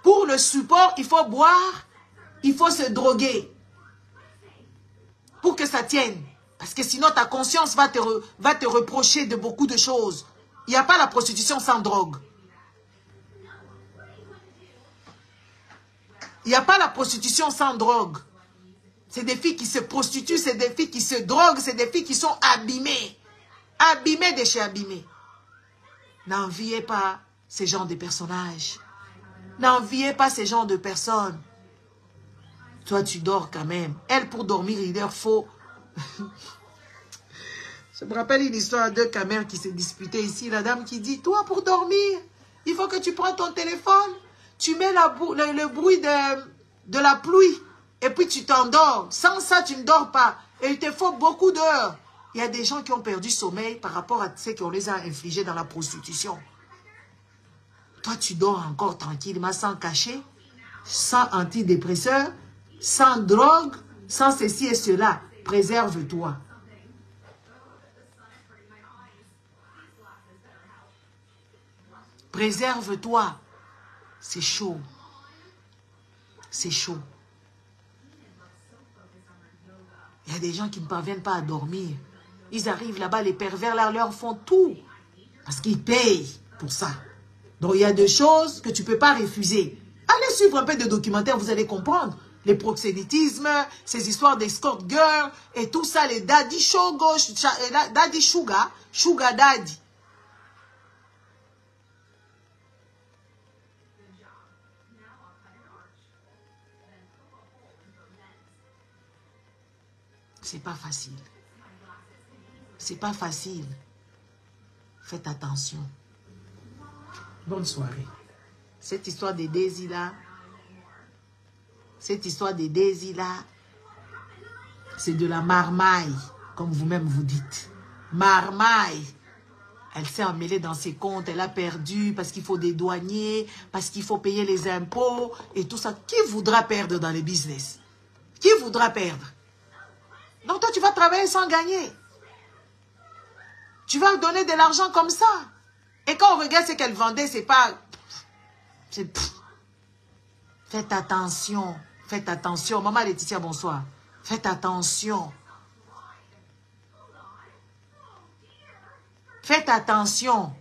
Pour le support, il faut boire. Il faut se droguer. Pour que ça tienne. Parce que sinon, ta conscience va te reprocher de beaucoup de choses. Il n'y a pas la prostitution sans drogue. Il n'y a pas la prostitution sans drogue. C'est des filles qui se prostituent, c'est des filles qui se droguent, c'est des filles qui sont abîmées. Abîmées de chez abîmées. N'enviez pas ces genres de personnages. N'enviez pas ces genres de personnes. Toi, tu dors quand même. Elle, pour dormir, il leur faut... Je me rappelle une histoire de caméras qui s'est disputée ici. La dame qui dit, toi, pour dormir, il faut que tu prends ton téléphone, tu mets le bruit de la pluie, et puis tu t'endors. Sans ça, tu ne dors pas. Et il te faut beaucoup d'heures. Il y a des gens qui ont perdu sommeil par rapport à ce qu'on les a infligés dans la prostitution. Toi, tu dors encore tranquillement, sans cachet, sans antidépresseur, sans drogue, sans ceci et cela. Préserve-toi. Préserve-toi. C'est chaud. C'est chaud. Il y a des gens qui ne parviennent pas à dormir. Ils arrivent là-bas, les pervers là, leur font tout. Parce qu'ils payent pour ça. Donc il y a des choses que tu ne peux pas refuser. Allez suivre un peu de documentaires, vous allez comprendre. Les proxénétismes, ces histoires d'escort girl et tout ça, les daddy daddy sugar daddy. C'est pas facile. C'est pas facile. Faites attention. Bonne soirée. Cette histoire des désirs là, c'est de la marmaille, comme vous-même vous dites. Marmaille. Elle s'est emmêlée dans ses comptes, elle a perdu parce qu'il faut des douaniers, parce qu'il faut payer les impôts et tout ça. Qui voudra perdre dans les business? Qui voudra perdre? Donc toi, tu vas travailler sans gagner. Tu vas donner de l'argent comme ça. Et quand on regarde ce qu'elle vendait, c'est pas... Faites attention. Faites attention. Maman Laetitia, bonsoir. Faites attention. Faites attention.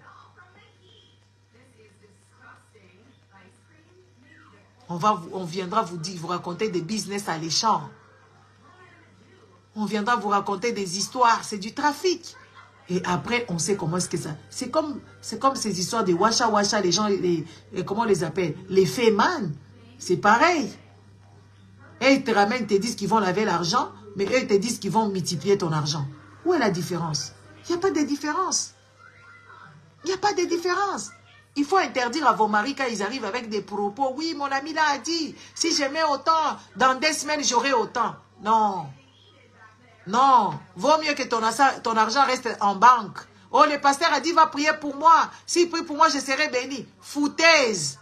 On viendra vous raconter des business alléchants. On viendra vous raconter des histoires. C'est du trafic. Et après, on sait comment est-ce que ça... C'est comme ces histoires de washa washa, les gens, comment on les appelle? Les fémans. C'est pareil. Et ils te ramènent, ils te disent qu'ils vont laver l'argent, mais eux, ils te disent qu'ils vont multiplier ton argent. Où est la différence? Il n'y a pas de différence. Il n'y a pas de différence. Il faut interdire à vos maris quand ils arrivent avec des propos. Oui, mon ami là a dit, si je mets autant, dans 2 semaines, j'aurai autant. Non. Non, vaut mieux que ton argent reste en banque. Oh, le pasteur a dit, va prier pour moi. S'il prie pour moi, je serai béni. Foutaise.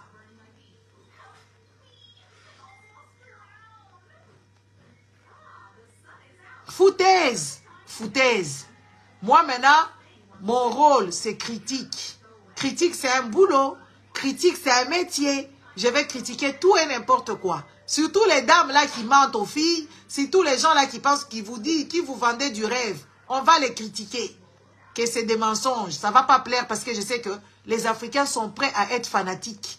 Foutaise. Foutaise. Moi, maintenant, mon rôle, c'est critique. Critique, c'est un boulot. Critique, c'est un métier. Je vais critiquer tout et n'importe quoi. Surtout les dames là qui mentent aux filles, surtout les gens là qui pensent, qui vous vendez du rêve. On va les critiquer. Que c'est des mensonges. Ça ne va pas plaire parce que je sais que les Africains sont prêts à être fanatiques.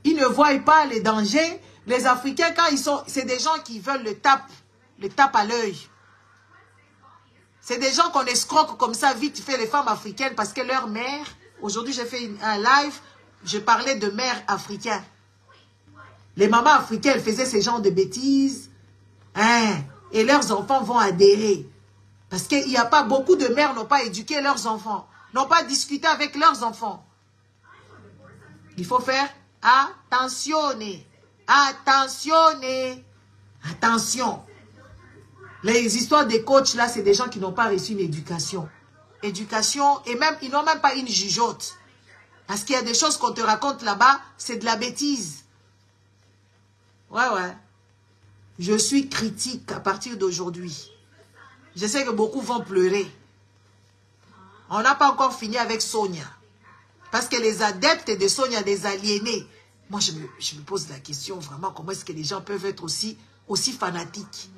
Ils ne voient pas les dangers. Les Africains, quand ils sont... C'est des gens qui veulent le tape à l'œil. C'est des gens qu'on escroque comme ça vite fait les femmes africaines parce que leur mère... Aujourd'hui, j'ai fait un live, je parlais de mères africaines. Les mamans africaines faisaient ce genre de bêtises. Hein, et leurs enfants vont adhérer. Parce qu'il n'y a pas beaucoup de mères n'ont pas éduqué leurs enfants. N'ont pas discuté avec leurs enfants. Il faut faire attention. Attention. Attention. Les histoires des coachs là, c'est des gens qui n'ont pas reçu une éducation. Éducation, et même, ils n'ont même pas une jugeote. Parce qu'il y a des choses qu'on te raconte là-bas, c'est de la bêtise. Ouais. Je suis critique à partir d'aujourd'hui. Je sais que beaucoup vont pleurer. On n'a pas encore fini avec Sonia. Parce que les adeptes de Sonia, des aliénés. Moi, je me pose la question vraiment, comment est-ce que les gens peuvent être aussi fanatiques?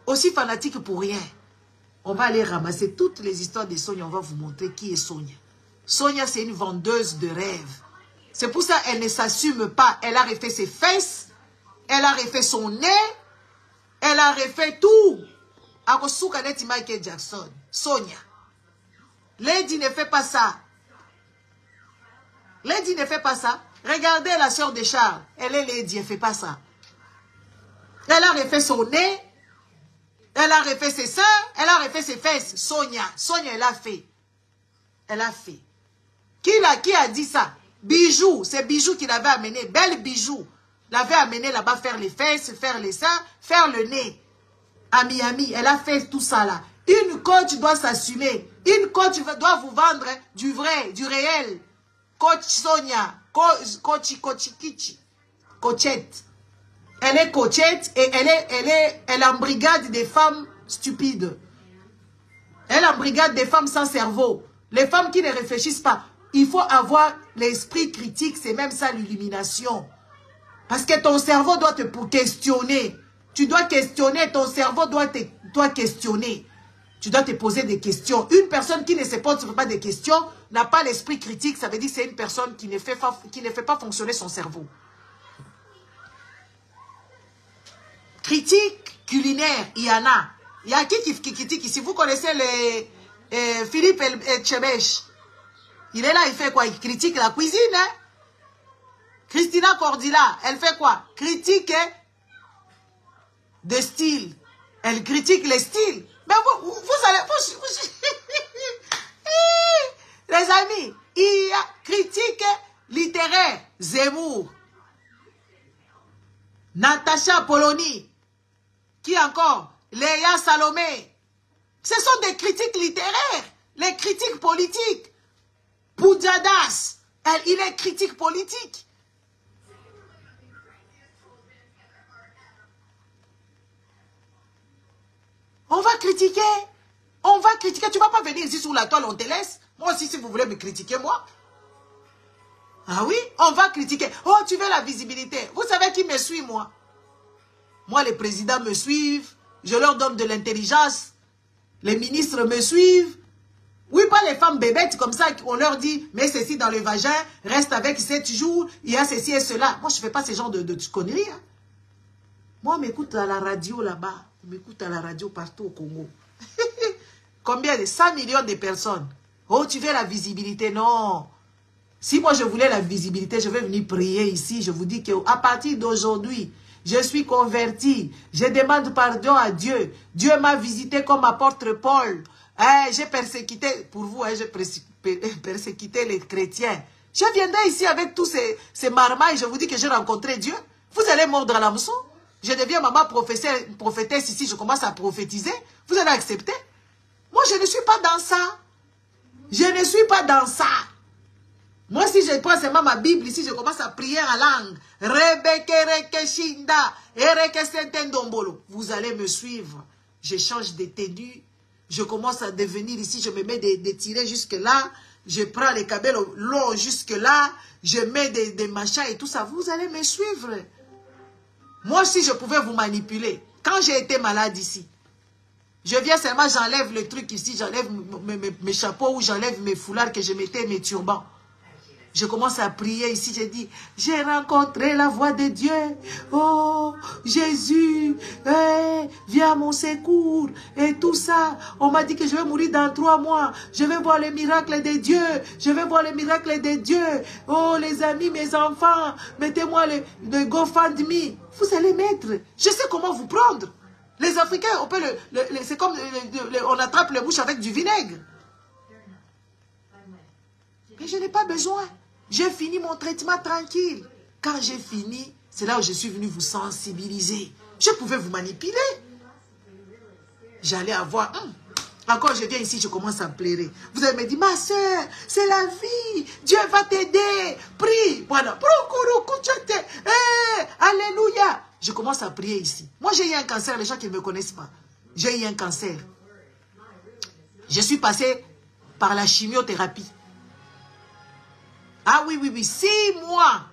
Aussi fanatiques pour rien. On va aller ramasser toutes les histoires de Sonia. On va vous montrer qui est Sonia. Sonia, c'est une vendeuse de rêves. C'est pour ça qu'elle ne s'assume pas. Elle a refait ses fesses. Elle a refait son nez. Elle a refait tout. Akosuka neti Michael Jackson. Sonia. Lady ne fait pas ça. Lady ne fait pas ça. Regardez la sœur de Charles. Elle est Lady, elle ne fait pas ça. Elle a refait son nez. Elle a refait ses seins. Elle a refait ses fesses. Sonia. Sonia, elle a fait. Elle a fait. Qui a dit ça? Bijou. C'est Bijou qui l'avait amené. Belle Bijou. L'avait amené là-bas faire les fesses, faire les seins, faire le nez. À Miami. Elle a fait tout ça là. Une coach doit s'assumer. Une coach doit vous vendre du vrai, du réel. Coach Sonia. Coachette. Elle est coachette et elle embrigade des femmes stupides. Elle embrigade des femmes sans cerveau. Les femmes qui ne réfléchissent pas. Il faut avoir l'esprit critique. C'est même ça l'illumination. Parce que ton cerveau doit te questionner. Tu dois questionner. Ton cerveau doit questionner. Tu dois te poser des questions. Une personne qui ne se pose pas des questions n'a pas l'esprit critique. Ça veut dire que c'est une personne qui ne fait pas fonctionner son cerveau. Critique culinaire, il y en a. Il y a qui critique ici? Vous connaissez Philippe Etchebech. Il est là, il fait quoi? Il critique la cuisine. Hein? Christina Cordila, elle fait quoi? Critique de style. Elle critique les styles. Mais vous allez... Les amis, il y a critique littéraire. Zemmour. Natacha Polony. Qui encore? Léa Salomé. Ce sont des critiques littéraires. Les critiques politiques. Poudjadas. Il est critique politique. On va critiquer. On va critiquer. Tu ne vas pas venir ici sous la toile, on te laisse. Moi aussi, si vous voulez me critiquer, moi. Ah oui, on va critiquer. Oh, tu veux la visibilité. Vous savez qui me suit, moi? Moi, les présidents me suivent. Je leur donne de l'intelligence. Les ministres me suivent. Oui, pas les femmes bébêtes comme ça, on leur dit, mets ceci dans le vagin, reste avec 7 jours, il y a ceci et cela. Moi, je ne fais pas ce genre de conneries. Hein. Moi, on m'écoute à la radio là-bas. On m'écoute à la radio partout au Congo. Combien de 100 millions de personnes. Oh, tu veux la visibilité? Non. Si moi, je voulais la visibilité, je vais venir prier ici. Je vous dis qu'à partir d'aujourd'hui, je suis converti. Je demande pardon à Dieu. Dieu m'a visité comme apôtre Paul. J'ai persécuté, pour vous, j'ai persécuté les chrétiens. Je viendrai ici avec tous ces marmailles. Je vous dis que j'ai rencontré Dieu. Vous allez mordre à l'hameçon. Je deviens maman prophétesse ici. Je commence à prophétiser. Vous allez accepter? Moi, je ne suis pas dans ça. Je ne suis pas dans ça. Moi, si je prends seulement ma Bible ici, je commence à prier en langue. Vous allez me suivre. Je change de tenue. Je commence à devenir ici. Je me mets des tirets jusque là. Je prends les cabelles longs jusque là. Je mets des machins et tout ça. Vous allez me suivre. Moi, si je pouvais vous manipuler. Quand j'ai été malade ici, je viens seulement, j'enlève le truc ici. J'enlève mes chapeaux ou j'enlève mes foulards que je mettais, mes turbans. Je commence à prier ici, je dis, j'ai rencontré la voix de Dieu. Oh, Jésus, viens à mon secours. Et tout ça, on m'a dit que je vais mourir dans 3 mois. Je vais voir les miracles de Dieu. Je vais voir les miracles de Dieu. Oh, les amis, mes enfants, mettez-moi le GoFundMe. Vous allez mettre. Je sais comment vous prendre. Les Africains, on peut c'est comme on attrape le mouche avec du vinaigre. Mais je n'ai pas besoin. J'ai fini mon traitement tranquille. Quand j'ai fini, c'est là où je suis venu vous sensibiliser. Je pouvais vous manipuler. J'allais avoir... Encore, je viens ici, je commence à pleurer. Vous allez me dire, ma soeur, c'est la vie. Dieu va t'aider. Prie. Voilà. Alléluia. Je commence à prier ici. Moi, j'ai eu un cancer. Les gens qui ne me connaissent pas. J'ai eu un cancer. Je suis passé par la chimiothérapie. Ah oui, 6 mois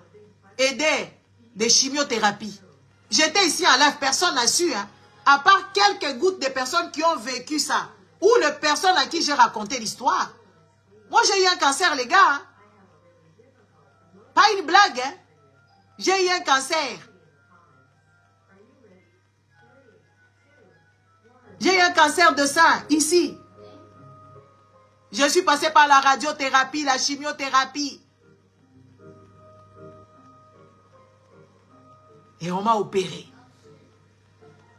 aidé de chimiothérapie. J'étais ici en live, personne n'a su, hein, à part quelques gouttes de personnes qui ont vécu ça, ou les personnes à qui j'ai raconté l'histoire. Moi, j'ai eu un cancer, les gars. Hein. Pas une blague, hein. J'ai eu un cancer. J'ai eu un cancer de sein, ici. Je suis passé par la radiothérapie, la chimiothérapie. Et on m'a opéré.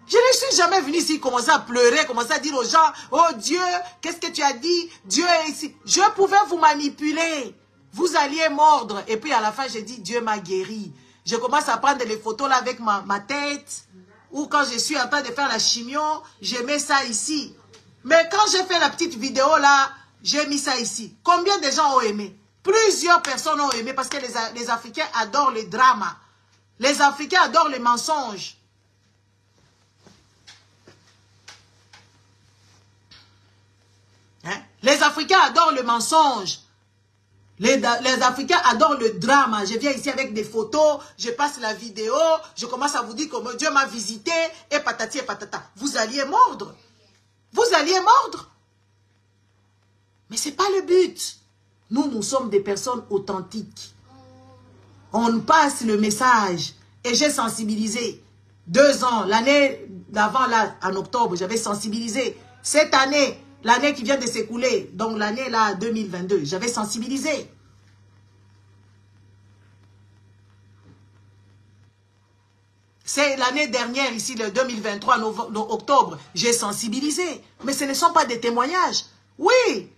Je ne suis jamais venu ici commencer à pleurer, commencer à dire aux gens, oh Dieu, qu'est-ce que tu as dit? Dieu est ici. Je pouvais vous manipuler. Vous alliez mordre. Et puis à la fin, j'ai dit, Dieu m'a guéri. Je commence à prendre les photos là avec ma tête. Ou quand je suis en train de faire la chimio, je mets ça ici. Mais quand j'ai fait la petite vidéo là, j'ai mis ça ici. Combien de gens ont aimé? Plusieurs personnes ont aimé parce que les Africains adorent le drama. Les Africains adorent les mensonges. Hein? Les Africains adorent le mensonge. Les Africains adorent le drame. Je viens ici avec des photos, je passe la vidéo, je commence à vous dire comment Dieu m'a visité, et patati et patata. Vous alliez mordre. Vous alliez mordre. Mais ce n'est pas le but. Nous sommes des personnes authentiques. On passe le message. Et j'ai sensibilisé. 2 ans, l'année d'avant, là, en octobre, j'avais sensibilisé. Cette année, l'année qui vient de s'écouler, donc l'année là 2022, j'avais sensibilisé. C'est l'année dernière, ici, le 2023, octobre, j'ai sensibilisé. Mais ce ne sont pas des témoignages. Oui,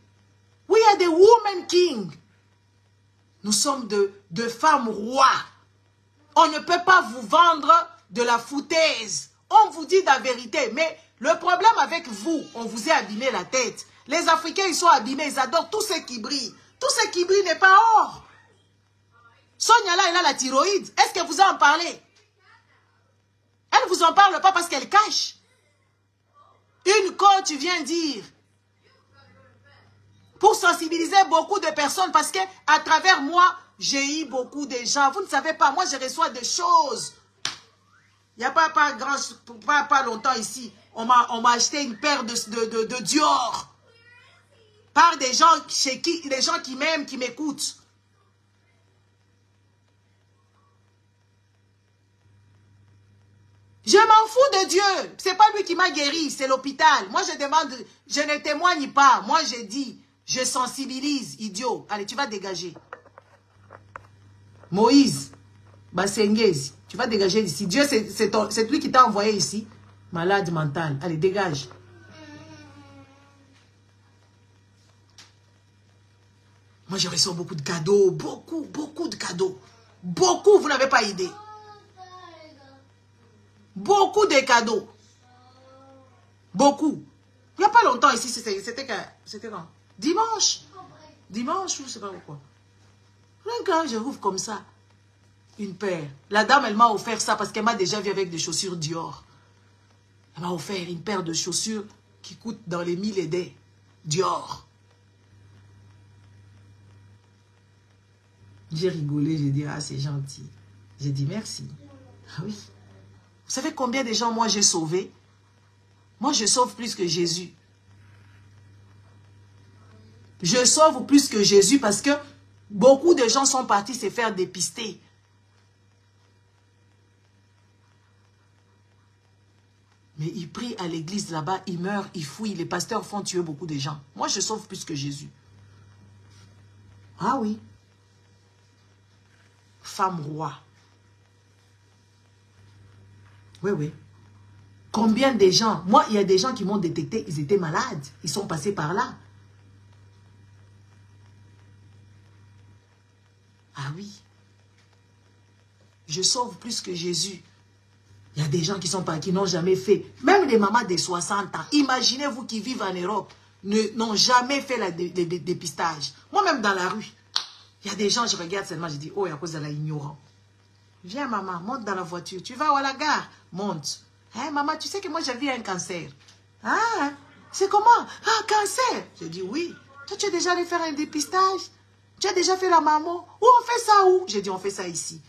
we are the women king. Nous sommes de femmes rois. On ne peut pas vous vendre de la foutaise. On vous dit la vérité, mais le problème avec vous, on vous a abîmé la tête. Les Africains, ils sont abîmés, ils adorent tout ce qui brille. Tout ce qui brille n'est pas or. Sonia là, elle a la thyroïde. Est-ce que vous en parlez? Elle ne vous en parle pas parce qu'elle cache. Une coach vient dire, pour sensibiliser beaucoup de personnes, parce que à travers moi, j'ai eu beaucoup de gens. Vous ne savez pas, moi je reçois des choses. Il n'y a pas longtemps ici, on m'a acheté une paire de Dior. Par des gens les gens qui m'aiment, qui m'écoutent. Je m'en fous de Dieu. C'est pas lui qui m'a guéri, c'est l'hôpital. Moi je demande, je ne témoigne pas. Moi je dis, je sensibilise, idiot. Allez, tu vas dégager. Moïse, Basengezi, tu vas dégager d'ici. Dieu, c'est lui qui t'a envoyé ici. Malade mental. Allez, dégage. Moi, je reçois beaucoup de cadeaux. Beaucoup de cadeaux. Beaucoup, vous n'avez pas idée. Beaucoup de cadeaux. Beaucoup. Il n'y a pas longtemps ici, c'était quand? Dimanche. Dimanche, ou je ne sais pas pourquoi. Quand je rouvre comme ça, une paire. La dame, elle m'a offert ça parce qu'elle m'a déjà vu avec des chaussures Dior. Elle m'a offert une paire de chaussures qui coûte dans les 1000 et des Dior. J'ai rigolé, j'ai dit, ah, c'est gentil. J'ai dit, merci. Ah oui. Vous savez combien de gens, moi, j'ai sauvé? Moi, je sauve plus que Jésus. Je sauve plus que Jésus parce que beaucoup de gens sont partis se faire dépister. Mais ils prient à l'église là-bas, ils meurent, ils fouillent. Les pasteurs font tuer beaucoup de gens. Moi, je sauve plus que Jésus. Ah oui. Femme roi. Oui, oui. Combien de gens? Moi, il y a des gens qui m'ont détecté, ils étaient malades. Ils sont passés par là. Ah oui. Je sauve plus que Jésus. Il y a des gens qui n'ont jamais fait. Même les mamans de 60 ans. Imaginez-vous qui vivent en Europe. N'ont jamais fait le dépistage. Moi-même dans la rue. Il y a des gens, je regarde seulement, je dis, oh, à cause de la ignorance. Viens maman, monte dans la voiture. Tu vas à la gare? Monte. Hein, maman, tu sais que moi j'ai vu un cancer. Ah, c'est comment? Ah, cancer. Je dis oui. Toi, tu es déjà allé faire un dépistage? Tu as déjà fait la maman? Où on fait ça où? J'ai dit, on fait ça ici.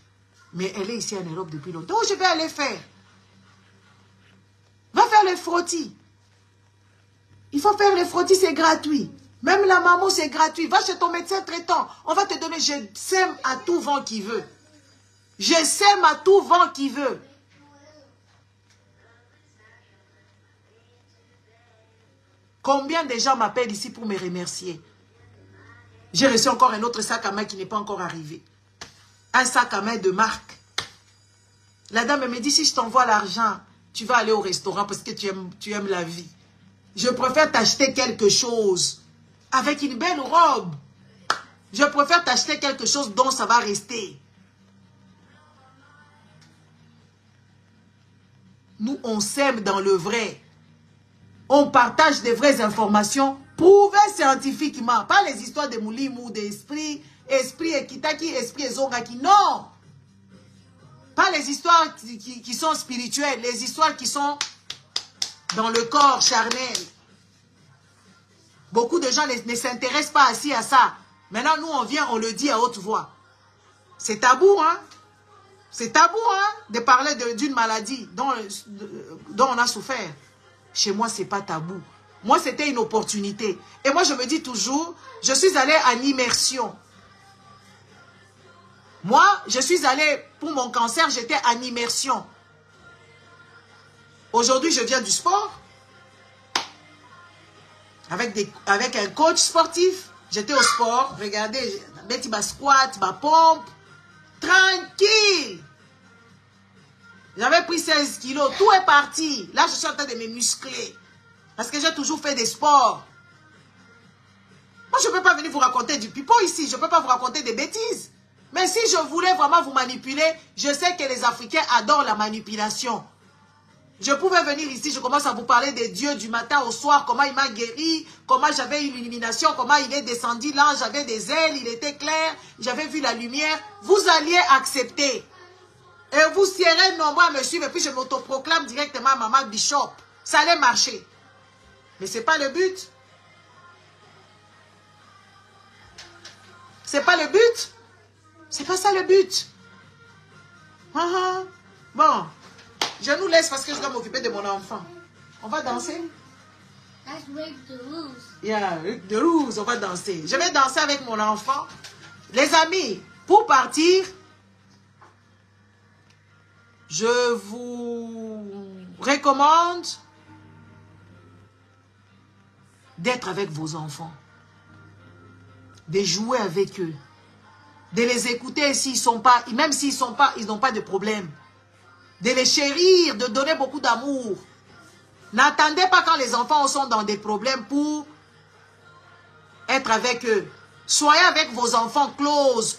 Mais elle est ici en Europe depuis longtemps. Où je vais aller faire? Va faire les frottis. Il faut faire les frottis, c'est gratuit. Même la maman, c'est gratuit. Va chez ton médecin traitant. On va te donner, je sème à tout vent qui veut. Je sème à tout vent qui veut. Combien de gens m'appellent ici pour me remercier? J'ai reçu encore un autre sac à main qui n'est pas encore arrivé. Un sac à main de marque. La dame me dit, si je t'envoie l'argent, tu vas aller au restaurant parce que tu aimes la vie. Je préfère t'acheter quelque chose avec une belle robe. Je préfère t'acheter quelque chose dont ça va rester. Nous, on s'aime dans le vrai. On partage des vraies informations prouvées scientifiquement. Pas les histoires de Moulimou, d'esprit, esprit Ekitaki, esprit Ezongaki. Non. Pas les histoires qui sont spirituelles. Les histoires qui sont dans le corps charnel. Beaucoup de gens ne s'intéressent pas assis à ça. Maintenant, nous, on vient, on le dit à haute voix. C'est tabou, hein? C'est tabou, hein? De parler d'une maladie dont on a souffert. Chez moi, ce n'est pas tabou. Moi, c'était une opportunité. Et moi, je me dis toujours, je suis allée en immersion. Moi, je suis allée, pour mon cancer, j'étais en immersion. Aujourd'hui, je viens du sport. Avec un coach sportif. J'étais au sport. Regardez, Betty ma squat, ma pompe. Tranquille. J'avais pris 16 kilos. Tout est parti. Là, je suis en train de me muscler. Parce que j'ai toujours fait des sports. Moi, je ne peux pas venir vous raconter du pipeau ici. Je ne peux pas vous raconter des bêtises. Mais si je voulais vraiment vous manipuler, je sais que les Africains adorent la manipulation. Je pouvais venir ici, je commence à vous parler des dieux du matin au soir, comment il m'a guéri, comment j'avais une illumination, comment il est descendu, l'ange j'avais des ailes, il était clair, j'avais vu la lumière. Vous alliez accepter. Et vous serez nombreux à me suivre, et puis je m'autoproclame directement Maman Bishop. Ça allait marcher. Mais ce n'est pas le but. C'est pas le but. C'est pas ça le but. Bon. Je nous laisse parce que je dois m'occuper de mon enfant. On va danser? That's Rick the Rose. Yeah, Rick the Rose, on va danser. Je vais danser avec mon enfant. Les amis, pour partir, je vous recommande d'être avec vos enfants. De jouer avec eux. De les écouter s'ils sont pas, même s'ils sont pas, ils n'ont pas de problème. De les chérir, de donner beaucoup d'amour. N'attendez pas quand les enfants sont dans des problèmes pour être avec eux. Soyez avec vos enfants close.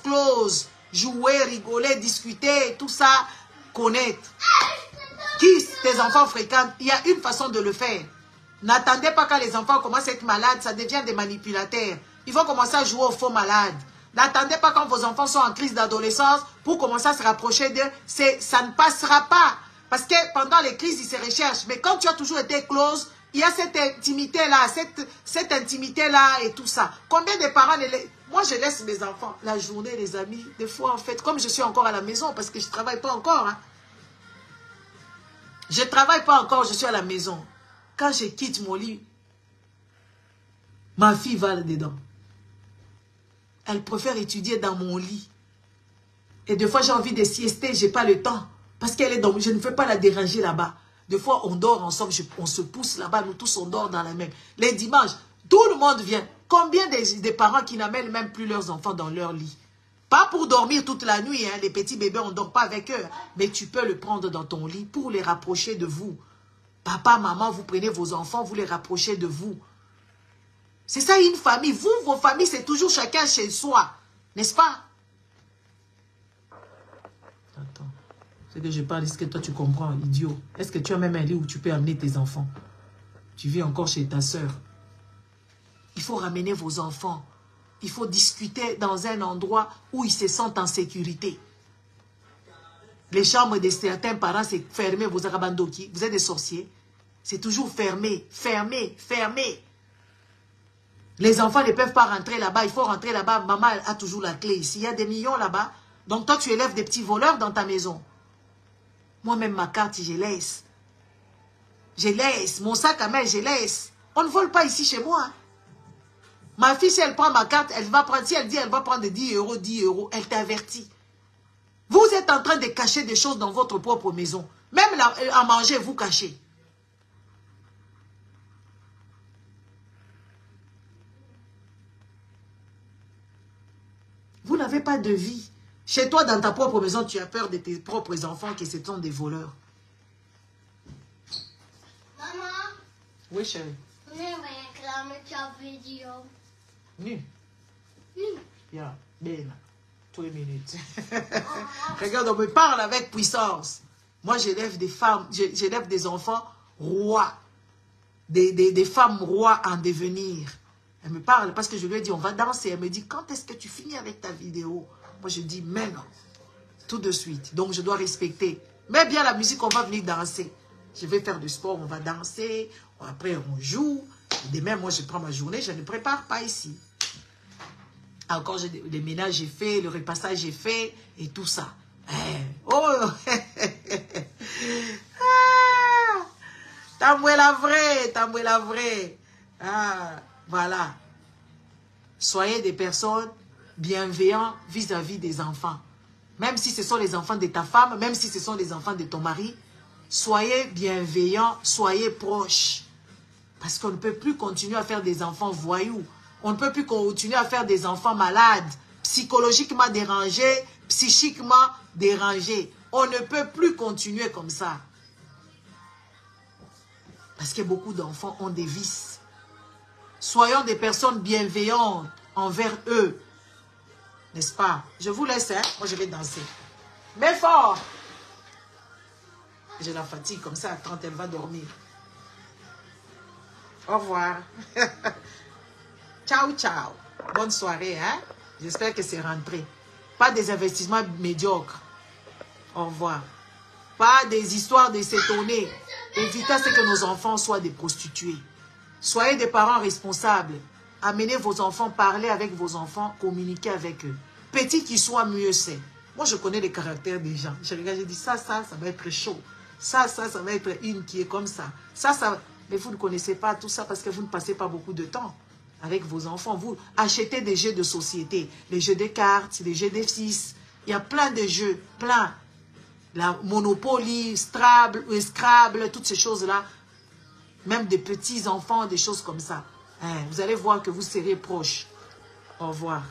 Jouer, rigoler, discuter, tout ça, connaître. Qui tes enfants fréquentent, il y a une façon de le faire. N'attendez pas quand les enfants commencent à être malades, ça devient des manipulateurs. Ils vont commencer à jouer aux faux malades. N'attendez pas quand vos enfants sont en crise d'adolescence pour commencer à se rapprocher d'eux. Ça ne passera pas. Parce que pendant les crises, ils se recherchent. Mais quand tu as toujours été close, il y a cette intimité-là, cette intimité-là et tout ça. Combien de parents... Moi, je laisse mes enfants la journée, les amis. Des fois, en fait, comme je suis encore à la maison, parce que je ne travaille pas encore. Hein. Je ne travaille pas encore, je suis à la maison. Quand je quitte mon lit, ma fille va là-dedans. Elle préfère étudier dans mon lit. Et des fois, j'ai envie de siester, je n'ai pas le temps. Parce qu'elle est dans... Je ne veux pas la déranger là-bas. Des fois, on dort ensemble, on se pousse là-bas, nous tous, on dort dans la même. Les dimanches, tout le monde vient. Combien des parents qui n'amènent même plus leurs enfants dans leur lit? Pas pour dormir toute la nuit, hein. Les petits bébés, on ne dort pas avec eux. Mais tu peux le prendre dans ton lit pour les rapprocher de vous. Papa, maman, vous prenez vos enfants, vous les rapprochez de vous. C'est ça une famille. Vous, vos familles, c'est toujours chacun chez soi. N'est-ce pas? Attends. Ce que je parle, est-ce que toi tu comprends, idiot? Est-ce que tu as même un lit où tu peux amener tes enfants? Tu vis encore chez ta soeur. Il faut ramener vos enfants. Il faut discuter dans un endroit où ils se sentent en sécurité. Les chambres de certains parents, c'est fermé. Vous êtes des sorciers. C'est toujours fermé, fermé, fermé. Les enfants ne peuvent pas rentrer là-bas. Il faut rentrer là-bas. Maman a toujours la clé ici. Il y a des millions là-bas. Donc toi, tu élèves des petits voleurs dans ta maison. Moi-même, ma carte, je laisse. Je laisse. Mon sac à main, je laisse. On ne vole pas ici chez moi. Ma fille, si elle prend ma carte, elle va prendre, si elle dit elle va prendre 10 euros, elle t'avertit. Vous êtes en train de cacher des choses dans votre propre maison. Même à manger, vous cachez. n'avez pas de vie. Chez toi, dans ta propre maison, tu as peur de tes propres enfants qui sont des voleurs. Maman, Oui, chérie. on est réclamé ta vidéo. Nu. Oui. Yeah. Ben, 3 minutes. Regarde, on me parle avec puissance. Moi, j'élève des femmes, j'élève des enfants rois. Des femmes rois en devenir. Elle me parle parce que je lui ai dit, on va danser. Elle me dit, quand est-ce que tu finis avec ta vidéo? Moi, je dis, maintenant. Tout de suite. Donc, je dois respecter. Mets bien la musique, on va venir danser. Je vais faire du sport, on va danser. Après, on joue. Demain, moi, je prends ma journée. Je ne prépare pas ici. Encore, les ménages, j'ai fait. Le repassage, j'ai fait. Et tout ça. Oh! Tamoué la vraie. Ah, voilà. Soyez des personnes bienveillantes vis-à-vis des enfants. Même si ce sont les enfants de ta femme, même si ce sont les enfants de ton mari, soyez bienveillants, soyez proches. Parce qu'on ne peut plus continuer à faire des enfants voyous. On ne peut plus continuer à faire des enfants malades, psychologiquement dérangés, psychiquement dérangés. On ne peut plus continuer comme ça. Parce que beaucoup d'enfants ont des vices. Soyons des personnes bienveillantes envers eux. N'est-ce pas? Je vous laisse, hein? Moi, je vais danser. Mais fort! Je la fatigue comme ça quand elle va dormir. Au revoir. Ciao, ciao. Bonne soirée, hein? J'espère que c'est rentré. Pas des investissements médiocres. Au revoir. Pas des histoires de s'étonner. Évitez à ce que nos enfants soient des prostituées. Soyez des parents responsables. Amenez vos enfants, parlez avec vos enfants, communiquez avec eux. Petit qu'ils soient, mieux c'est. Moi, je connais les caractères des gens. Je regarde, je dis ça va être chaud. Ça va être une qui est comme ça. Mais vous ne connaissez pas tout ça parce que vous ne passez pas beaucoup de temps avec vos enfants. Vous achetez des jeux de société, les jeux de cartes, les jeux des 6. Il y a plein de jeux, plein. La Monopoly, Scrabble, toutes ces choses-là. Même des petits enfants, des choses comme ça. Vous allez voir que vous serez proches. Au revoir.